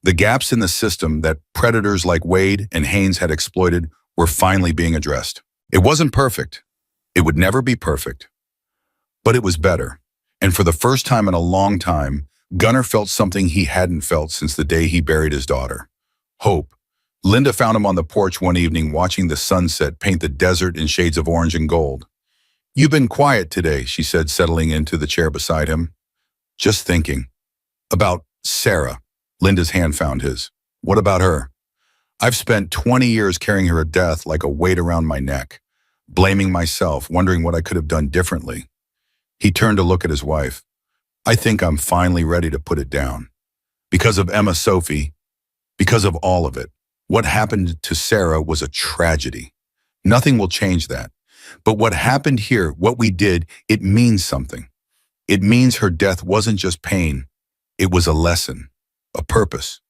The gaps in the system that predators like Wade and Haynes had exploited were finally being addressed. It wasn't perfect. It would never be perfect. But it was better. And for the first time in a long time, Gunnar felt something he hadn't felt since the day he buried his daughter. Hope. Linda found him on the porch one evening watching the sunset paint the desert in shades of orange and gold. "You've been quiet today," she said, settling into the chair beside him. "Just thinking." "About Sarah." Linda's hand found his. "What about her?" "I've spent 20 years carrying her to death like a weight around my neck, blaming myself, wondering what I could have done differently." He turned to look at his wife. "I think I'm finally ready to put it down. Because of Emma, Sophie, because of all of it. What happened to Sarah was a tragedy. Nothing will change that. But what happened here, what we did, it means something. It means her death wasn't just pain. It was a lesson, a purpose.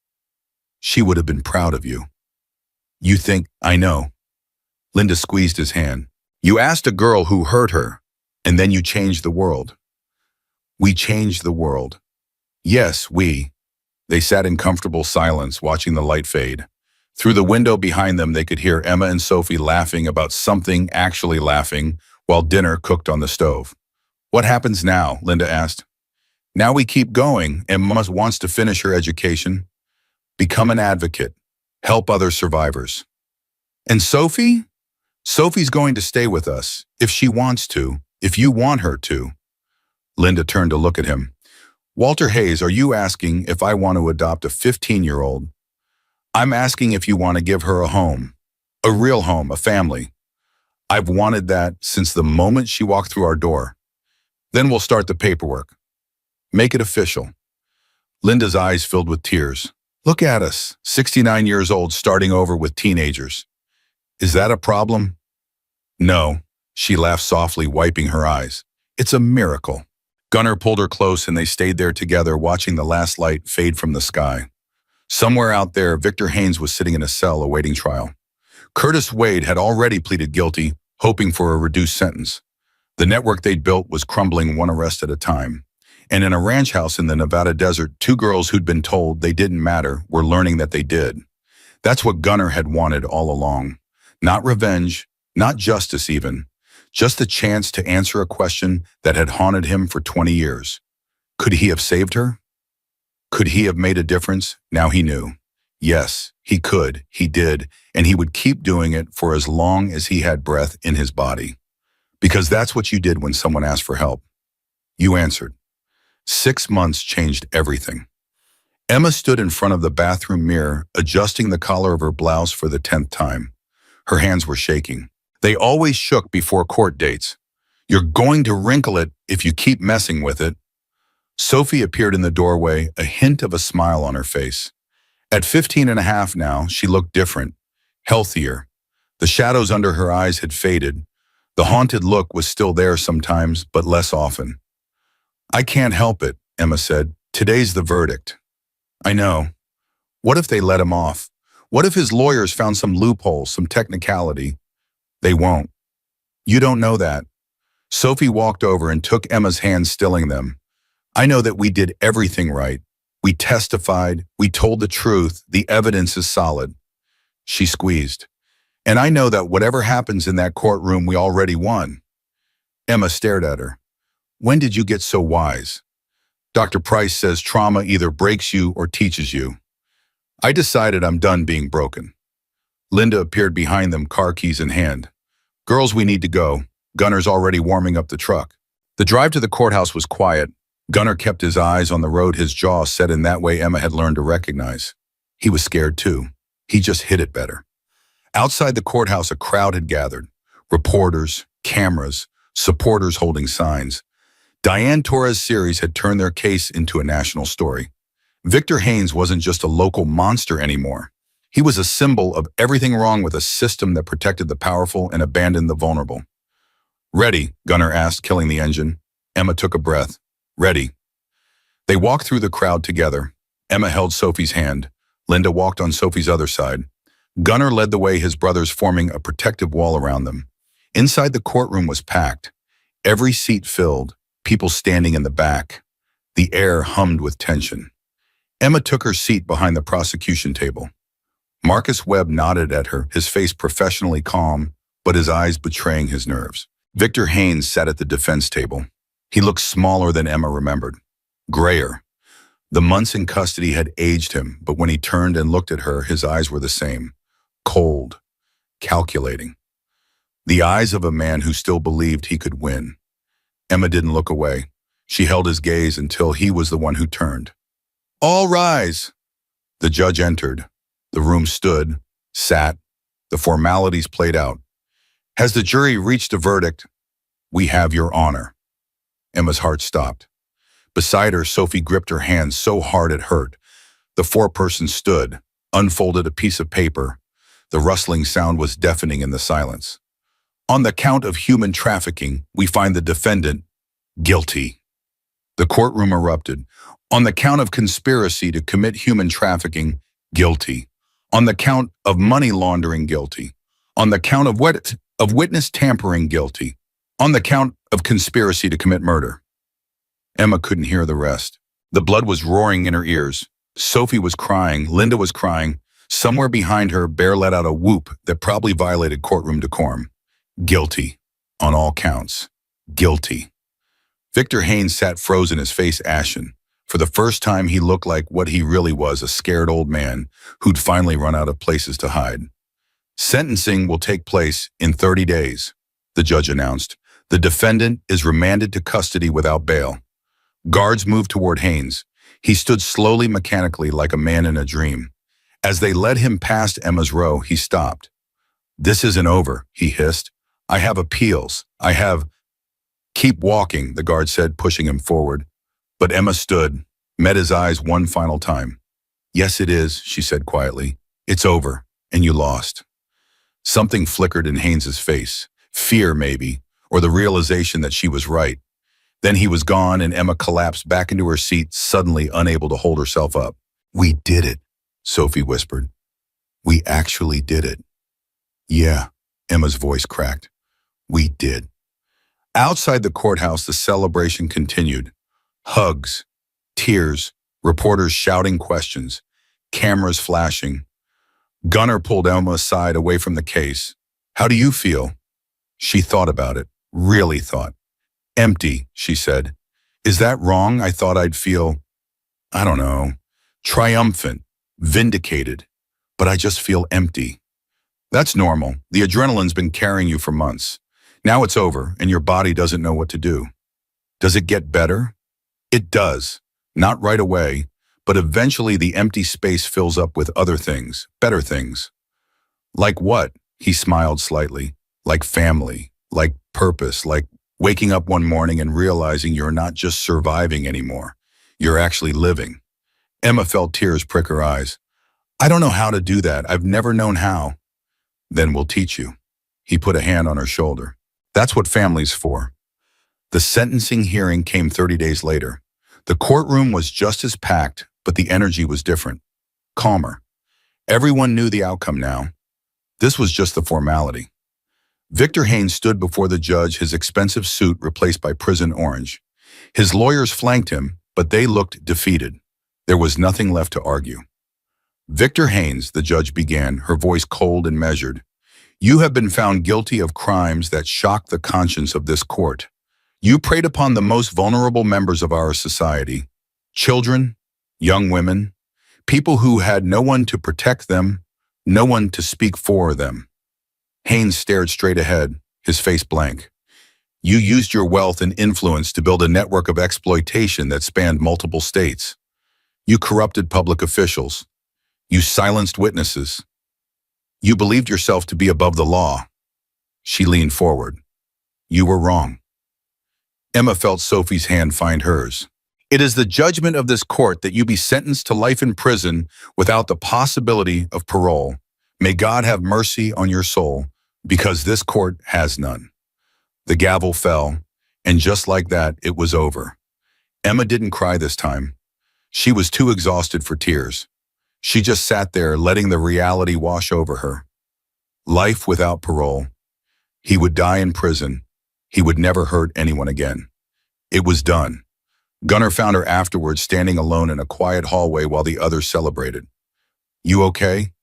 She would have been proud of you." "You think I know?" Linda squeezed his hand. "You asked a girl who hurt her, and then you changed the world." "We changed the world." "Yes, we." They sat in comfortable silence, watching the light fade. Through the window behind them, they could hear Emma and Sophie laughing about something, actually laughing, while dinner cooked on the stove. "What happens now?" Linda asked. "Now we keep going. Emma wants to finish her education, become an advocate, help other survivors." "And Sophie?" "Sophie's going to stay with us, if she wants to, if you want her to." Linda turned to look at him. "Walter Hayes, are you asking if I want to adopt a 15-year-old? I'm asking if you want to give her a home, a real home, a family. I've wanted that since the moment she walked through our door. Then we'll start the paperwork. Make it official." Linda's eyes filled with tears. "Look at us, 69 years old, starting over with teenagers. Is that a problem?" "No," she laughed softly, wiping her eyes. "It's a miracle." Gunnar pulled her close and they stayed there together, watching the last light fade from the sky. Somewhere out there, Victor Haynes was sitting in a cell awaiting trial. Curtis Wade had already pleaded guilty, hoping for a reduced sentence. The network they'd built was crumbling one arrest at a time. And in a ranch house in the Nevada desert, 2 girls who'd been told they didn't matter were learning that they did. That's what Gunnar had wanted all along. Not revenge, not justice even, just the chance to answer a question that had haunted him for 20 years. Could he have saved her? Could he have made a difference? Now he knew. Yes, he could, he did, and he would keep doing it for as long as he had breath in his body. Because that's what you did when someone asked for help. You answered. 6 months changed everything. Emma stood in front of the bathroom mirror, adjusting the collar of her blouse for the 10th time. Her hands were shaking. They always shook before court dates. "You're going to wrinkle it if you keep messing with it." Sophie appeared in the doorway, a hint of a smile on her face. At 15 and a half now, she looked different, healthier. The shadows under her eyes had faded. The haunted look was still there sometimes, but less often. "I can't help it," Emma said. "Today's the verdict." "I know. What if they let him off? What if his lawyers found some loophole, some technicality?" "They won't." "You don't know that." Sophie walked over and took Emma's hand, stilling them. "I know that we did everything right. We testified, we told the truth, the evidence is solid." She squeezed. "And I know that whatever happens in that courtroom, we already won." Emma stared at her. "When did you get so wise?" "Dr. Price says trauma either breaks you or teaches you." "I decided I'm done being broken." Linda appeared behind them, car keys in hand. "Girls, we need to go. Gunnar's already warming up the truck." The drive to the courthouse was quiet. Gunnar kept his eyes on the road, his jaw set in that way Emma had learned to recognize. He was scared too. He just hid it better. Outside the courthouse, a crowd had gathered. Reporters, cameras, supporters holding signs. Diane Torres' series had turned their case into a national story. Victor Haynes wasn't just a local monster anymore. He was a symbol of everything wrong with a system that protected the powerful and abandoned the vulnerable. Ready, Gunnar asked, killing the engine. Emma took a breath. Ready. They walked through the crowd together. Emma held Sophie's hand. Linda walked on Sophie's other side. Gunnar led the way, his brothers forming a protective wall around them. Inside, the courtroom was packed. Every seat filled, people standing in the back. The air hummed with tension. Emma took her seat behind the prosecution table. Marcus Webb nodded at her, his face professionally calm, but his eyes betraying his nerves. Victor Haynes sat at the defense table. He looked smaller than Emma remembered. Grayer. The months in custody had aged him, but when he turned and looked at her, his eyes were the same. Cold. Calculating. The eyes of a man who still believed he could win. Emma didn't look away. She held his gaze until he was the one who turned. All rise! The judge entered. The room stood, sat. The formalities played out. Has the jury reached a verdict? We have your honor. Emma's heart stopped. Beside her, Sophie gripped her hand so hard it hurt. The foreperson stood, unfolded a piece of paper. The rustling sound was deafening in the silence. On the count of human trafficking, we find the defendant guilty. The courtroom erupted. On the count of conspiracy to commit human trafficking, guilty. On the count of money laundering, guilty. On the count of witness tampering, guilty. On the count of conspiracy to commit murder. Emma couldn't hear the rest. The blood was roaring in her ears. Sophie was crying. Linda was crying. Somewhere behind her, Bear let out a whoop that probably violated courtroom decorum. Guilty. On all counts. Guilty. Victor Haynes sat frozen, his face ashen. For the first time, he looked like what he really was, a scared old man who'd finally run out of places to hide. Sentencing will take place in 30 days, the judge announced. The defendant is remanded to custody without bail. Guards moved toward Haynes. He stood slowly, mechanically, like a man in a dream. As they led him past Emma's row, he stopped. This isn't over, he hissed. I have appeals. I have... Keep walking, the guard said, pushing him forward. But Emma stood, met his eyes one final time. Yes, it is, she said quietly. It's over, and you lost. Something flickered in Haynes's face. Fear, maybe, or the realization that she was right. Then he was gone, and Emma collapsed back into her seat, suddenly unable to hold herself up. We did it, Sophie whispered. We actually did it. Yeah, Emma's voice cracked. We did. Outside the courthouse, the celebration continued. Hugs, tears, reporters shouting questions, cameras flashing. Gunnar pulled Emma aside away from the case. How do you feel? She thought about it, really thought. Empty, she said. Is that wrong? I thought I'd feel, I don't know, triumphant, vindicated, but I just feel empty. That's normal. The adrenaline's been carrying you for months. Now it's over, and your body doesn't know what to do. Does it get better? It does. Not right away, but eventually the empty space fills up with other things, better things. Like what? He smiled slightly. Like family, like purpose, like waking up one morning and realizing you're not just surviving anymore. You're actually living. Emma felt tears prick her eyes. I don't know how to do that. I've never known how. Then we'll teach you. He put a hand on her shoulder. That's what family's for. The sentencing hearing came 30 days later. The courtroom was just as packed, but the energy was different. Calmer. Everyone knew the outcome now. This was just the formality. Victor Haynes stood before the judge, his expensive suit replaced by prison orange. His lawyers flanked him, but they looked defeated. There was nothing left to argue. Victor Haynes, the judge began, her voice cold and measured. You have been found guilty of crimes that shock the conscience of this court. You preyed upon the most vulnerable members of our society. Children, young women, people who had no one to protect them, no one to speak for them. Haynes stared straight ahead, his face blank. You used your wealth and influence to build a network of exploitation that spanned multiple states. You corrupted public officials. You silenced witnesses. You believed yourself to be above the law. She leaned forward. You were wrong. Emma felt Sophie's hand find hers. It is the judgment of this court that you be sentenced to life in prison without the possibility of parole. May God have mercy on your soul, because this court has none." The gavel fell, and just like that, it was over. Emma didn't cry this time. She was too exhausted for tears. She just sat there, letting the reality wash over her. Life without parole. He would die in prison. He would never hurt anyone again. It was done. Gunnar found her afterwards, standing alone in a quiet hallway while the others celebrated. "You okay?"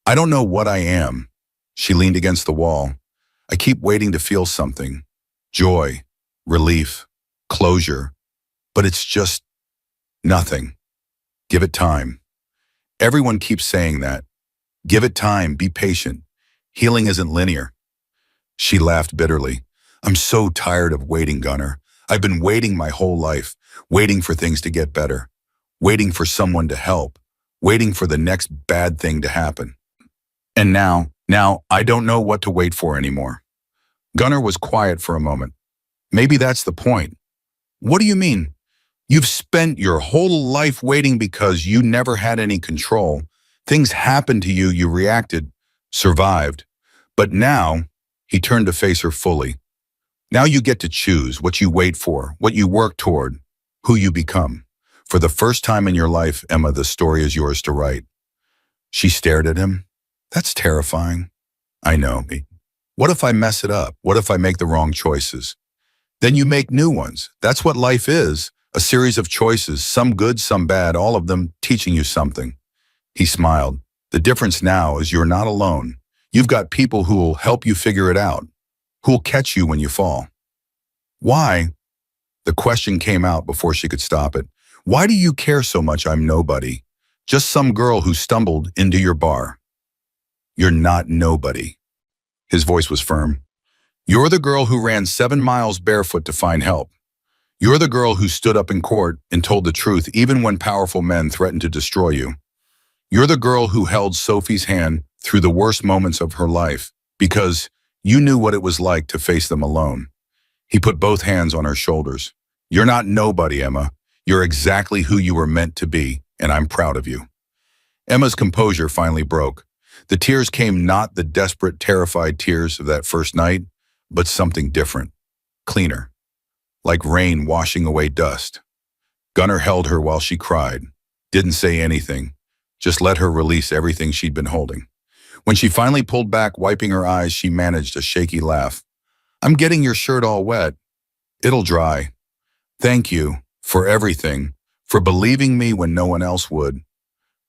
"I don't know what I am." She leaned against the wall. "I keep waiting to feel something. Joy, relief, closure. But it's just nothing. Give it time." Everyone keeps saying that. Give it time, be patient. Healing isn't linear. She laughed bitterly. "I'm so tired of waiting, Gunnar. I've been waiting my whole life, waiting for things to get better, waiting for someone to help, waiting for the next bad thing to happen. And now, I don't know what to wait for anymore." Gunnar was quiet for a moment. "Maybe that's the point." "What do you mean?" "You've spent your whole life waiting because you never had any control. Things happened to you, you reacted, survived. But now," he turned to face her fully, "now you get to choose what you wait for, what you work toward, who you become. For the first time in your life, Emma, the story is yours to write." She stared at him. "That's terrifying." "I know. What if I mess it up? What if I make the wrong choices?" "Then you make new ones. That's what life is. A series of choices, some good, some bad, all of them teaching you something." He smiled. "The difference now is you're not alone. You've got people who will help you figure it out, who will catch you when you fall." "Why?" The question came out before she could stop it. "Why do you care so much I'm nobody? Just some girl who stumbled into your bar." "You're not nobody." His voice was firm. "You're the girl who ran 7 miles barefoot to find help. You're the girl who stood up in court and told the truth even when powerful men threatened to destroy you. You're the girl who held Sophie's hand through the worst moments of her life because you knew what it was like to face them alone." He put both hands on her shoulders. "You're not nobody, Emma. You're exactly who you were meant to be, and I'm proud of you." Emma's composure finally broke. The tears came, not the desperate, terrified tears of that first night, but something different, cleaner, like rain washing away dust. Gunnar held her while she cried, didn't say anything, just let her release everything she'd been holding. When she finally pulled back, wiping her eyes, she managed a shaky laugh. "I'm getting your shirt all wet. It'll dry. Thank you for everything, for believing me when no one else would.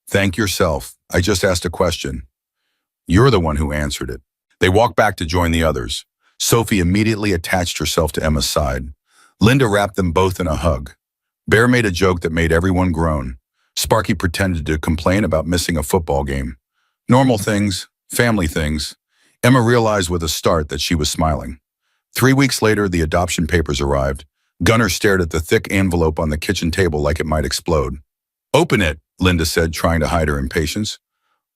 Thank yourself. I just asked a question. You're the one who answered it." They walked back to join the others. Sophie immediately attached herself to Emma's side. Linda wrapped them both in a hug. Bear made a joke that made everyone groan. Sparky pretended to complain about missing a football game. Normal things, family things. Emma realized with a start that she was smiling. 3 weeks later, the adoption papers arrived. Gunnar stared at the thick envelope on the kitchen table like it might explode. "Open it," Linda said, trying to hide her impatience.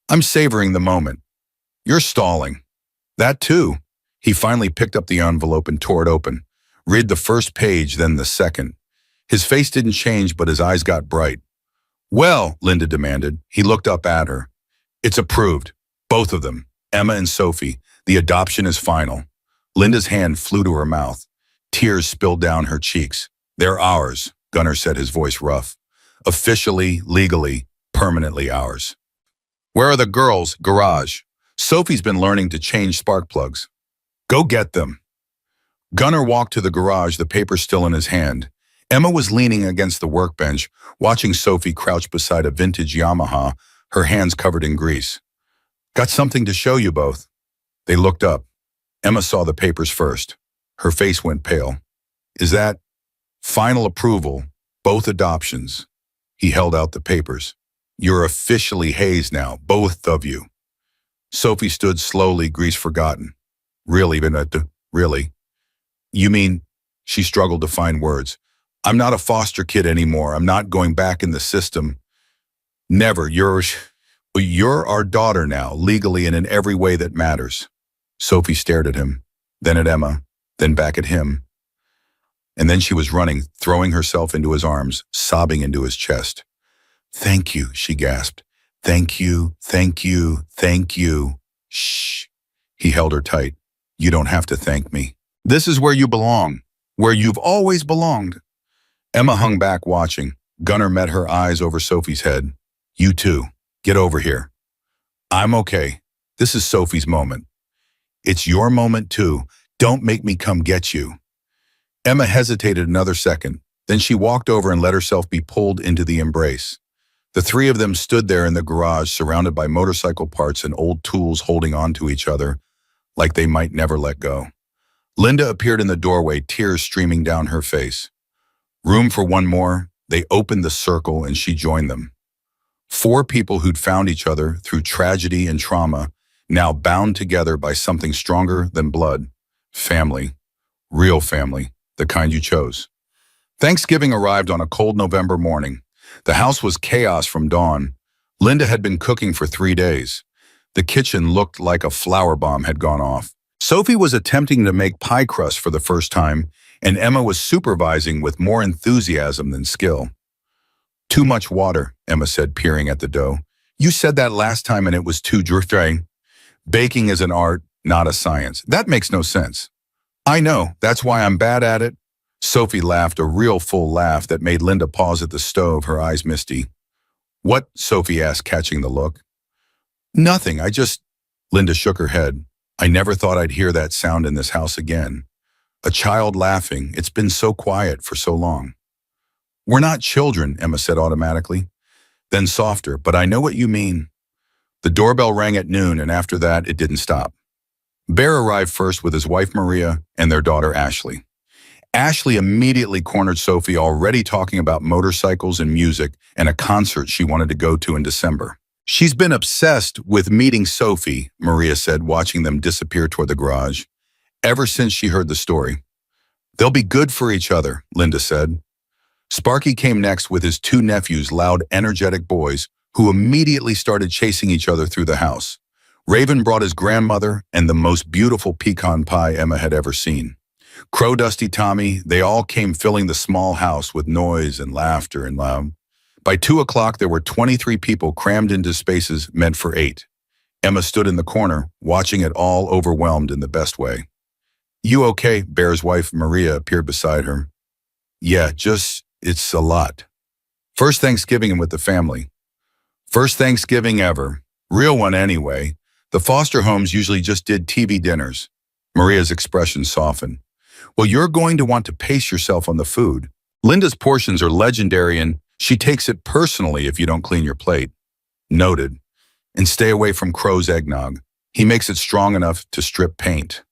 "I'm savoring the moment." "You're stalling." "That too." He finally picked up the envelope and tore it open. Read the first page, then the second. His face didn't change, but his eyes got bright. "Well," Linda demanded. He looked up at her. "It's approved. Both of them. Emma and Sophie. The adoption is final." Linda's hand flew to her mouth. Tears spilled down her cheeks. "They're ours," Gunnar said, his voice rough. "Officially, legally, permanently ours." "Where are the girls?" "Garage. Sophie's been learning to change spark plugs." "Go get them." Gunnar walked to the garage, the paper still in his hand. Emma was leaning against the workbench, watching Sophie crouch beside a vintage Yamaha, her hands covered in grease. "Got something to show you both." They looked up. Emma saw the papers first. Her face went pale. "Is that final approval, both adoptions?" He held out the papers. "You're officially Hayes now, both of you." Sophie stood slowly, grease forgotten. "Really, Benetta? Really?" "You mean?" She struggled to find words. "I'm not a foster kid anymore. I'm not going back in the system. Never. You're our daughter now, legally and in every way that matters." Sophie stared at him, then at Emma, then back at him. And then she was running, throwing herself into his arms, sobbing into his chest. "Thank you," she gasped. "Thank you, thank you, thank you." "Shh." He held her tight. "You don't have to thank me. This is where you belong, where you've always belonged." Emma hung back watching. Gunnar met her eyes over Sophie's head. "You too. Get over here." "I'm okay. This is Sophie's moment." "It's your moment too. Don't make me come get you." Emma hesitated another second. Then she walked over and let herself be pulled into the embrace. The three of them stood there in the garage, surrounded by motorcycle parts and old tools, holding on to each other like they might never let go. Linda appeared in the doorway, tears streaming down her face. Room for one more? They opened the circle and she joined them. Four people who'd found each other through tragedy and trauma, now bound together by something stronger than blood. Family. Real family. The kind you chose. Thanksgiving arrived on a cold November morning. The house was chaos from dawn. Linda had been cooking for 3 days. The kitchen looked like a flower bomb had gone off. Sophie was attempting to make pie crust for the first time, and Emma was supervising with more enthusiasm than skill. "Too much water," Emma said, peering at the dough. "You said that last time and it was too dry." "Baking is an art, not a science." "That makes no sense." "I know, that's why I'm bad at it." Sophie laughed, a real full laugh that made Linda pause at the stove, her eyes misty. "What?" Sophie asked, catching the look. "Nothing, Linda shook her head. "I never thought I'd hear that sound in this house again. A child laughing. It's been so quiet for so long." "We're not children," Emma said automatically. Then softer, "But I know what you mean." The doorbell rang at noon, and after that, it didn't stop. Bear arrived first with his wife Maria and their daughter Ashley. Ashley immediately cornered Sophie, already talking about motorcycles and music and a concert she wanted to go to in December. "She's been obsessed with meeting Sophie," Maria said, watching them disappear toward the garage, "ever since she heard the story." "They'll be good for each other," Linda said. Sparky came next with his two nephews, loud, energetic boys, who immediately started chasing each other through the house. Raven brought his grandmother and the most beautiful pecan pie Emma had ever seen. Crow, Dusty, Tommy, they all came filling the small house with noise and laughter and loud. By 2 o'clock, there were 23 people crammed into spaces meant for 8. Emma stood in the corner, watching it all, overwhelmed in the best way. "You okay?" Bear's wife, Maria, appeared beside her. "Yeah, it's a lot. First Thanksgiving with the family. First Thanksgiving ever. Real one anyway. The foster homes usually just did TV dinners." Maria's expression softened. "Well, you're going to want to pace yourself on the food. Linda's portions are legendary and she takes it personally if you don't clean your plate." "Noted. And stay away from Crow's eggnog. He makes it strong enough to strip paint."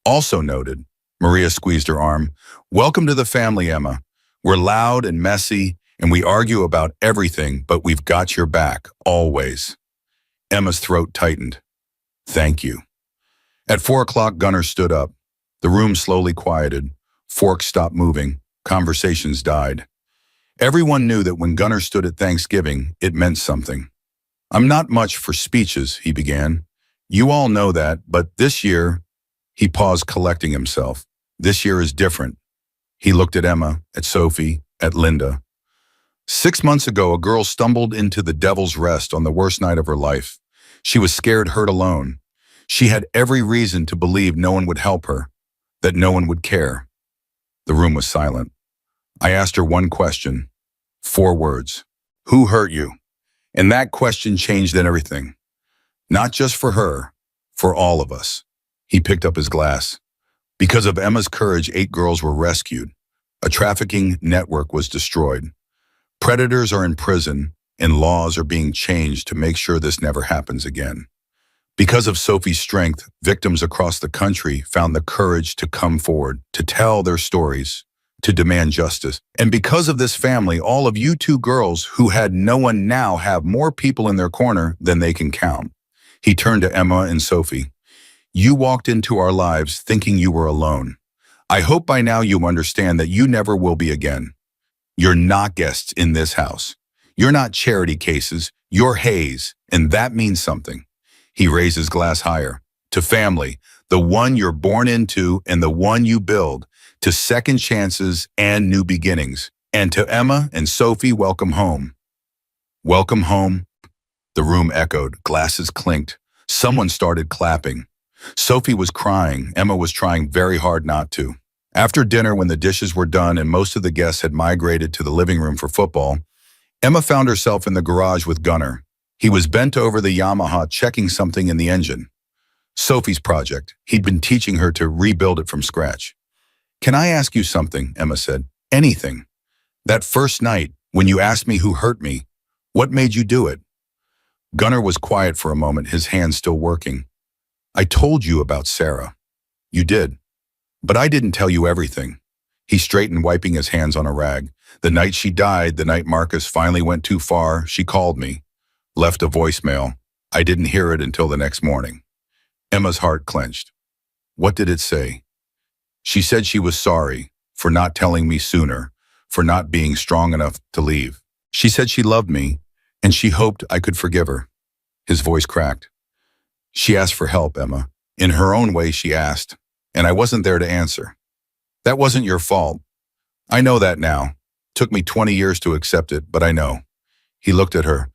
"Also noted." Maria squeezed her arm. "Welcome to the family, Emma. We're loud and messy, and we argue about everything, but we've got your back, always." Emma's throat tightened. "Thank you." At 4 o'clock, Gunnar stood up. The room slowly quieted. Forks stopped moving. Conversations died. Everyone knew that when Gunnar stood at Thanksgiving, it meant something. "I'm not much for speeches," he began. "You all know that, but this year..." He paused, collecting himself. "This year is different." He looked at Emma, at Sophie, at Linda. 6 months ago, a girl stumbled into the Devil's Rest on the worst night of her life. She was scared, hurt, alone. She had every reason to believe no one would help her, that no one would care. The room was silent. I asked her one question. 4 words. "Who hurt you?" And that question changed everything. Not just for her, for all of us. He picked up his glass. Because of Emma's courage, 8 girls were rescued. A trafficking network was destroyed. Predators are in prison, and laws are being changed to make sure this never happens again. Because of Sophie's strength, victims across the country found the courage to come forward, to tell their stories, to demand justice. And because of this family, all of you 2 girls who had no one now have more people in their corner than they can count. He turned to Emma and Sophie. You walked into our lives thinking you were alone. I hope by now you understand that you never will be again. You're not guests in this house. You're not charity cases. You're Hayes, and that means something. He raised his glass higher. To family, the one you're born into and the one you build. to second chances and new beginnings. And to Emma and Sophie, welcome home. Welcome home. The room echoed, glasses clinked. Someone started clapping. Sophie was crying. Emma was trying very hard not to. After dinner, when the dishes were done and most of the guests had migrated to the living room for football, Emma found herself in the garage with Gunnar. He was bent over the Yamaha checking something in the engine. Sophie's project. He'd been teaching her to rebuild it from scratch. "Can I ask you something?" Emma said. "Anything. That first night, when you asked me who hurt me, what made you do it?" Gunnar was quiet for a moment, his hands still working. "I told you about Sarah." "You did. But I didn't tell you everything." He straightened, wiping his hands on a rag. "The night she died, the night Marcus finally went too far, she called me, left a voicemail. I didn't hear it until the next morning." Emma's heart clenched. "What did it say?" "She said she was sorry for not telling me sooner, for not being strong enough to leave. She said she loved me, and she hoped I could forgive her." His voice cracked. "She asked for help, Emma. In her own way, she asked, and I wasn't there to answer. That wasn't your fault. I know that now. Took me 20 years to accept it, but I know." He looked at her.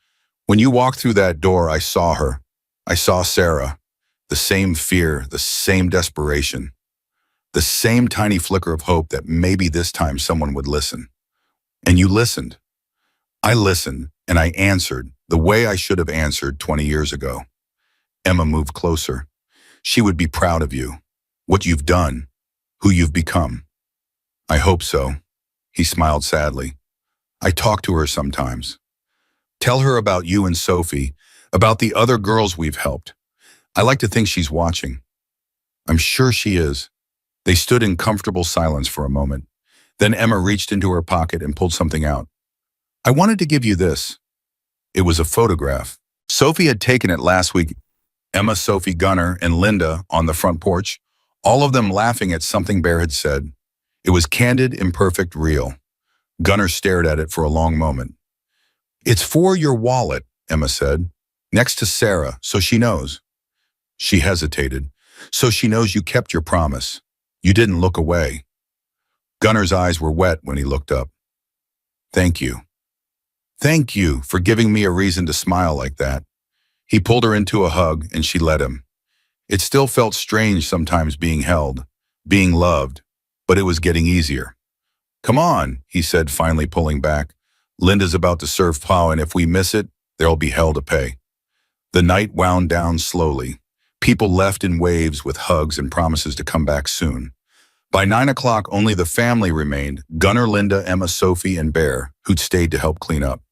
"When you walked through that door, I saw her. I saw Sarah. The same fear, the same desperation, the same tiny flicker of hope that maybe this time someone would listen. And you listened. I listened, and I answered the way I should have answered 20 years ago." Emma moved closer. "She would be proud of you, what you've done, who you've become." "I hope so." He smiled sadly. "I talk to her sometimes. Tell her about you and Sophie, about the other girls we've helped. I like to think she's watching." "I'm sure she is." They stood in comfortable silence for a moment. Then Emma reached into her pocket and pulled something out. "I wanted to give you this." It was a photograph. Sophie had taken it last week. Emma, Sophie, Gunnar, and Linda on the front porch, all of them laughing at something Bear had said. It was candid, imperfect, real. Gunnar stared at it for a long moment. "It's for your wallet," Emma said, "next to Sarah, so she knows." She hesitated. "So she knows you kept your promise. You didn't look away." Gunnar's eyes were wet when he looked up. "Thank you. Thank you for giving me a reason to smile like that." He pulled her into a hug, and she let him. It still felt strange sometimes being held, being loved, but it was getting easier. "Come on," he said, finally pulling back. "Linda's about to serve plow, and if we miss it, there'll be hell to pay." The night wound down slowly. People left in waves with hugs and promises to come back soon. By 9 o'clock, only the family remained, Gunnar, Linda, Emma, Sophie, and Bear, who'd stayed to help clean up.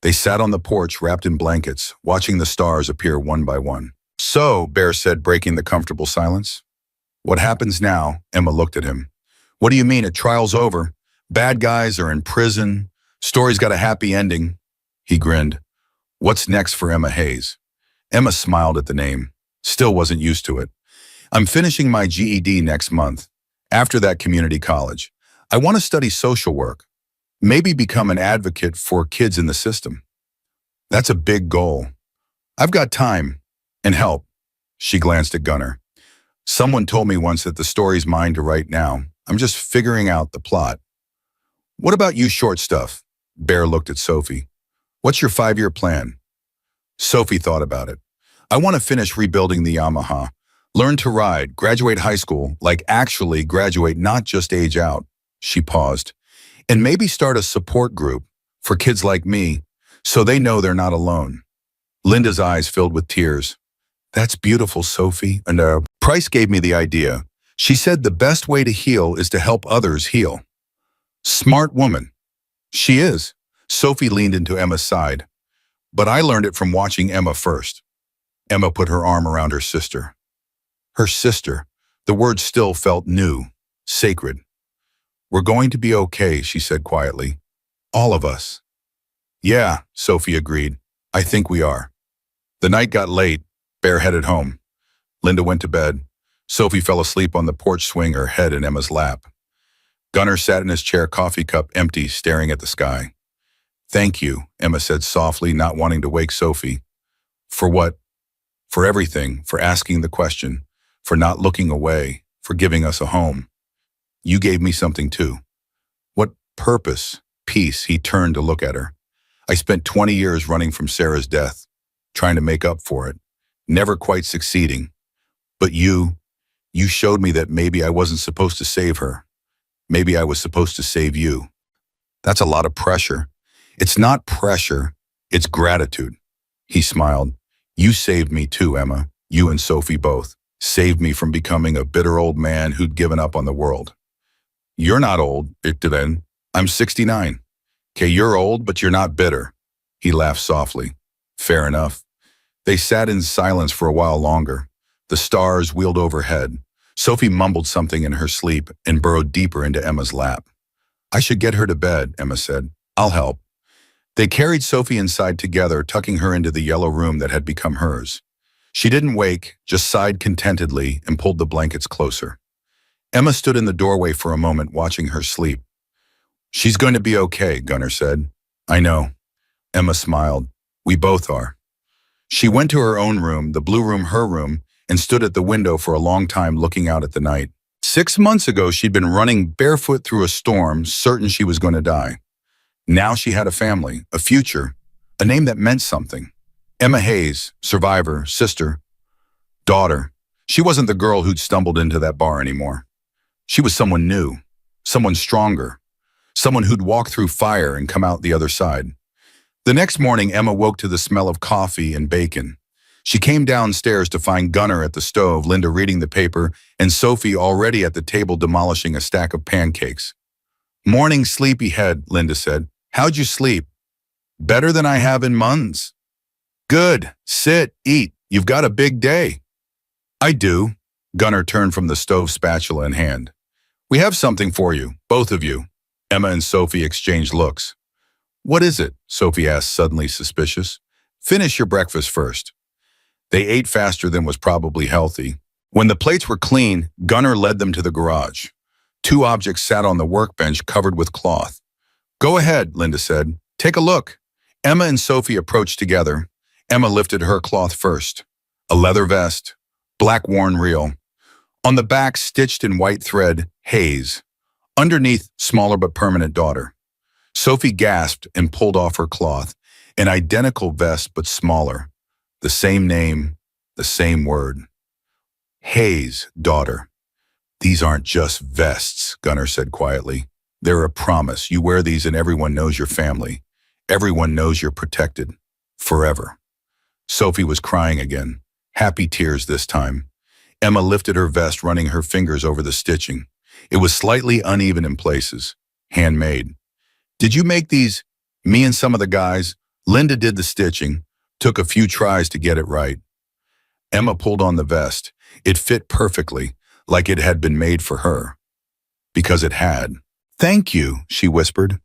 They sat on the porch, wrapped in blankets, watching the stars appear one by one. "So," Bear said, breaking the comfortable silence. "What happens now?" Emma looked at him. "What do you mean, a trial's over? Bad guys are in prison. Story's got a happy ending." He grinned. "What's next for Emma Hayes?" Emma smiled at the name. Still wasn't used to it. "I'm finishing my GED next month. After that, community college. I want to study social work. Maybe become an advocate for kids in the system." "That's a big goal." "I've got time and help." She glanced at Gunnar. "Someone told me once that the story's mine to write now. I'm just figuring out the plot." "What about you short stuff?" Bear looked at Sophie. "What's your 5-year plan?" Sophie thought about it. "I want to finish rebuilding the Yamaha. Learn to ride, graduate high school, like actually graduate, not just age out." She paused. "And maybe start a support group for kids like me, so they know they're not alone." Linda's eyes filled with tears. "That's beautiful, Sophie." And Price gave me the idea. She said the best way to heal is to help others heal. Smart woman. "She is." Sophie leaned into Emma's side. "But I learned it from watching Emma first." Emma put her arm around her sister. Her sister. The word still felt new, sacred. "We're going to be okay," she said quietly. "All of us." "Yeah," Sophie agreed. "I think we are." The night got late. Bear headed home. Linda went to bed. Sophie fell asleep on the porch swing, her head in Emma's lap. Gunnar sat in his chair, coffee cup empty, staring at the sky. "Thank you," Emma said softly, not wanting to wake Sophie. "For what?" "For everything, for asking the question, for not looking away, for giving us a home." You gave me something too. What purpose? Peace. He turned to look at her. I spent 20 years running from Sarah's death, trying to make up for it, never quite succeeding. But you showed me that maybe I wasn't supposed to save her. Maybe I was supposed to save you. That's a lot of pressure. It's not pressure, it's gratitude. He smiled. You saved me too, Emma. You and Sophie both. Saved me from becoming a bitter old man who'd given up on the world. You're not old, then. I'm 69. Okay, you're old, but you're not bitter. He laughed softly. Fair enough. They sat in silence for a while longer. The stars wheeled overhead. Sophie mumbled something in her sleep and burrowed deeper into Emma's lap. I should get her to bed, Emma said. I'll help. They carried Sophie inside together, tucking her into the yellow room that had become hers. She didn't wake, just sighed contentedly and pulled the blankets closer. Emma stood in the doorway for a moment, watching her sleep. She's going to be okay, Gunnar said. I know. Emma smiled. We both are. She went to her own room, the blue room, her room, and stood at the window for a long time looking out at the night. 6 months ago, she'd been running barefoot through a storm, certain she was going to die. Now she had a family, a future, a name that meant something. Emma Hayes, survivor, sister, daughter. She wasn't the girl who'd stumbled into that bar anymore. She was someone new, someone stronger, someone who'd walk through fire and come out the other side. The next morning, Emma woke to the smell of coffee and bacon. She came downstairs to find Gunnar at the stove, Linda reading the paper, and Sophie already at the table demolishing a stack of pancakes. Morning sleepyhead, Linda said. How'd you sleep? Better than I have in months. Good. Sit, eat. You've got a big day. I do. Gunnar turned from the stove, spatula in hand. We have something for you, both of you. Emma and Sophie exchanged looks. What is it? Sophie asked, suddenly suspicious. Finish your breakfast first. They ate faster than was probably healthy. When the plates were clean, Gunnar led them to the garage. 2 objects sat on the workbench covered with cloth. Go ahead, Linda said. Take a look. Emma and Sophie approached together. Emma lifted her cloth first. A leather vest, black worn reel. On the back, stitched in white thread, Hayes. Underneath, smaller but permanent daughter. Sophie gasped and pulled off her cloth. An identical vest but smaller. The same name, the same word. Hayes, daughter. These aren't just vests, Gunnar said quietly. They're a promise. You wear these and everyone knows your family. Everyone knows you're protected. Forever. Sophie was crying again. Happy tears this time. Emma lifted her vest, running her fingers over the stitching. It was slightly uneven in places. Handmade. Did you make these? Me and some of the guys. Linda did the stitching. Took a few tries to get it right. Emma pulled on the vest. It fit perfectly, like it had been made for her. Because it had. Thank you, she whispered.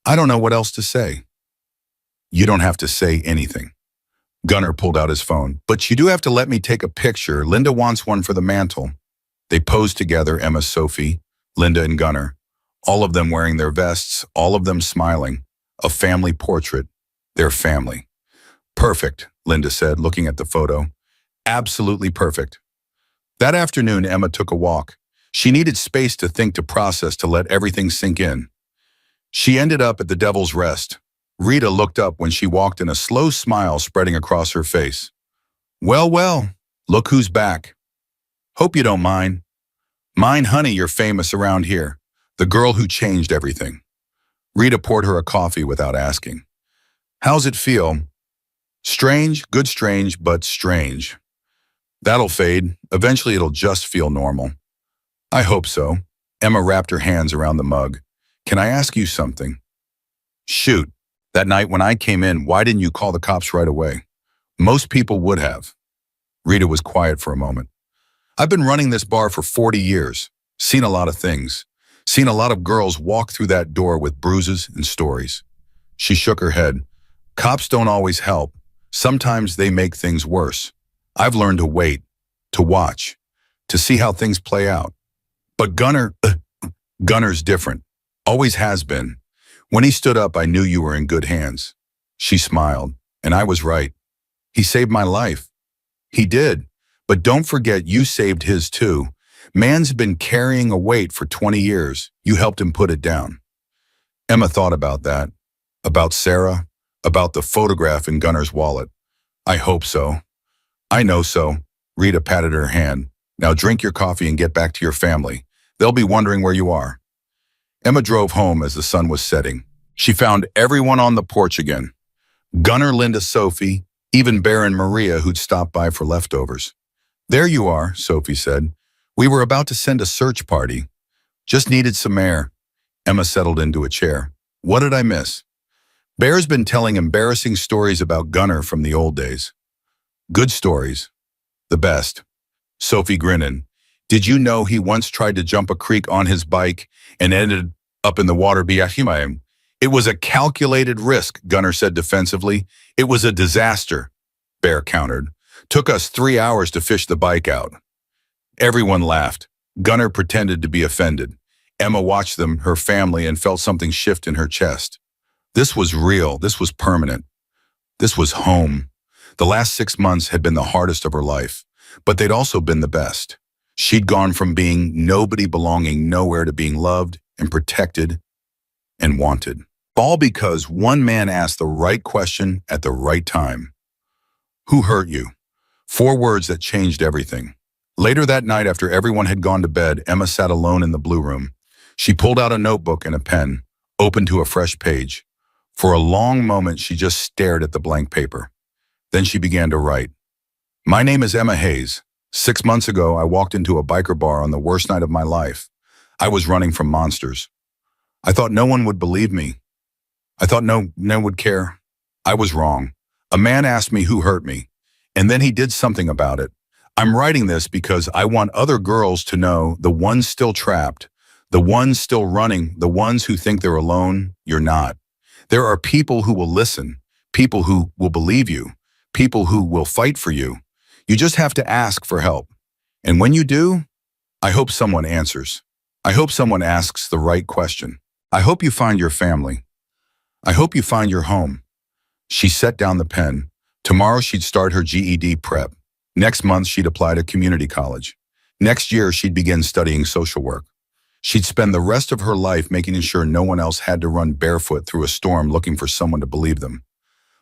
I don't know what else to say. You don't have to say anything. Gunnar pulled out his phone. But you do have to let me take a picture. Linda wants one for the mantle. They posed together, Emma, Sophie, Linda, and Gunnar. All of them wearing their vests, all of them smiling. A family portrait. Their family. Perfect, Linda said, looking at the photo. Absolutely perfect. That afternoon, Emma took a walk. She needed space to think, to process, to let everything sink in. She ended up at the Devil's Rest. Rita looked up when she walked in, a slow smile spreading across her face. Well, well, look who's back. Hope you don't mind. Mind, honey, you're famous around here. The girl who changed everything. Rita poured her a coffee without asking. How's it feel? Strange, good strange, but strange. That'll fade. Eventually it'll just feel normal. I hope so. Emma wrapped her hands around the mug. Can I ask you something? Shoot. That night when I came in, why didn't you call the cops right away? Most people would have. Rita was quiet for a moment. I've been running this bar for 40 years. Seen a lot of things. Seen a lot of girls walk through that door with bruises and stories. She shook her head. Cops don't always help. Sometimes they make things worse. I've learned to wait, to watch, to see how things play out. But Gunnar's different. Always has been. When he stood up, I knew you were in good hands. She smiled, and I was right. He saved my life. He did. But don't forget you saved his too. Man's been carrying a weight for 20 years. You helped him put it down. Emma thought about that, about Sarah, about the photograph in Gunner's wallet. I hope so. I know so. Rita patted her hand. Now drink your coffee and get back to your family. They'll be wondering where you are. Emma drove home as the sun was setting. She found everyone on the porch again. Gunner, Linda, Sophie, even Bear and Maria who'd stopped by for leftovers. There you are, Sophie said. We were about to send a search party. Just needed some air. Emma settled into a chair. What did I miss? Bear's been telling embarrassing stories about Gunner from the old days. Good stories. The best. Sophie grinning. Did you know he once tried to jump a creek on his bike and ended up in the water behind him? It was a calculated risk, Gunner said defensively. It was a disaster, Bear countered. Took us 3 hours to fish the bike out. Everyone laughed. Gunner pretended to be offended. Emma watched them, her family, and felt something shift in her chest. This was real. This was permanent. This was home. The last 6 months had been the hardest of her life, but they'd also been the best. She'd gone from being nobody belonging nowhere to being loved and protected and wanted. All because one man asked the right question at the right time. Who hurt you? 4 words that changed everything. Later that night, after everyone had gone to bed, Emma sat alone in the blue room. She pulled out a notebook and a pen, opened to a fresh page. For a long moment, she just stared at the blank paper. Then she began to write. My name is Emma Hayes. 6 months ago, I walked into a biker bar on the worst night of my life. I was running from monsters. I thought no one would believe me. I thought no one would care. I was wrong. A man asked me who hurt me, and then he did something about it. I'm writing this because I want other girls to know, the ones still trapped, the ones still running, the ones who think they're alone, you're not. There are people who will listen, people who will believe you, people who will fight for you. You just have to ask for help. And when you do, I hope someone answers. I hope someone asks the right question. I hope you find your family. I hope you find your home. She set down the pen. Tomorrow she'd start her GED prep. Next month she'd apply to community college. Next year she'd begin studying social work. She'd spend the rest of her life making sure no one else had to run barefoot through a storm looking for someone to believe them.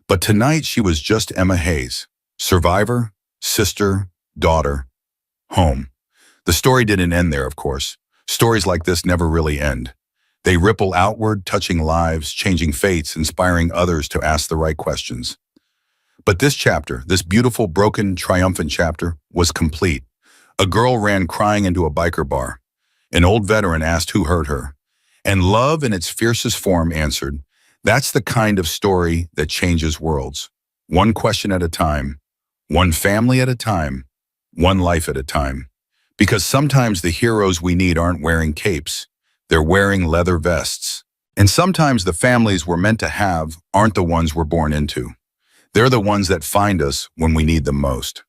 But tonight she was just Emma Hayes. Survivor, sister, daughter, home. The story didn't end there, of course. Stories like this never really end. They ripple outward, touching lives, changing fates, inspiring others to ask the right questions. But this chapter, this beautiful, broken, triumphant chapter, was complete. A girl ran crying into a biker bar. An old veteran asked who hurt her. And love in its fiercest form answered, that's the kind of story that changes worlds. One question at a time, one family at a time, one life at a time. Because sometimes the heroes we need aren't wearing capes, they're wearing leather vests. And sometimes the families we're meant to have aren't the ones we're born into. They're the ones that find us when we need them most.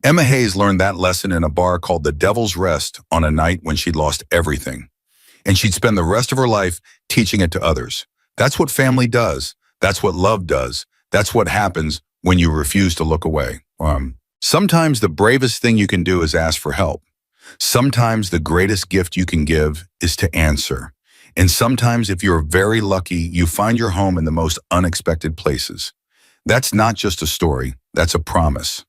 Emma Hayes learned that lesson in a bar called the Devil's Rest on a night when she'd lost everything. And she'd spend the rest of her life teaching it to others. That's what family does. That's what love does. That's what happens when you refuse to look away. Sometimes the bravest thing you can do is ask for help. Sometimes the greatest gift you can give is to answer. And sometimes, if you're very lucky, you find your home in the most unexpected places. That's not just a story, that's a promise.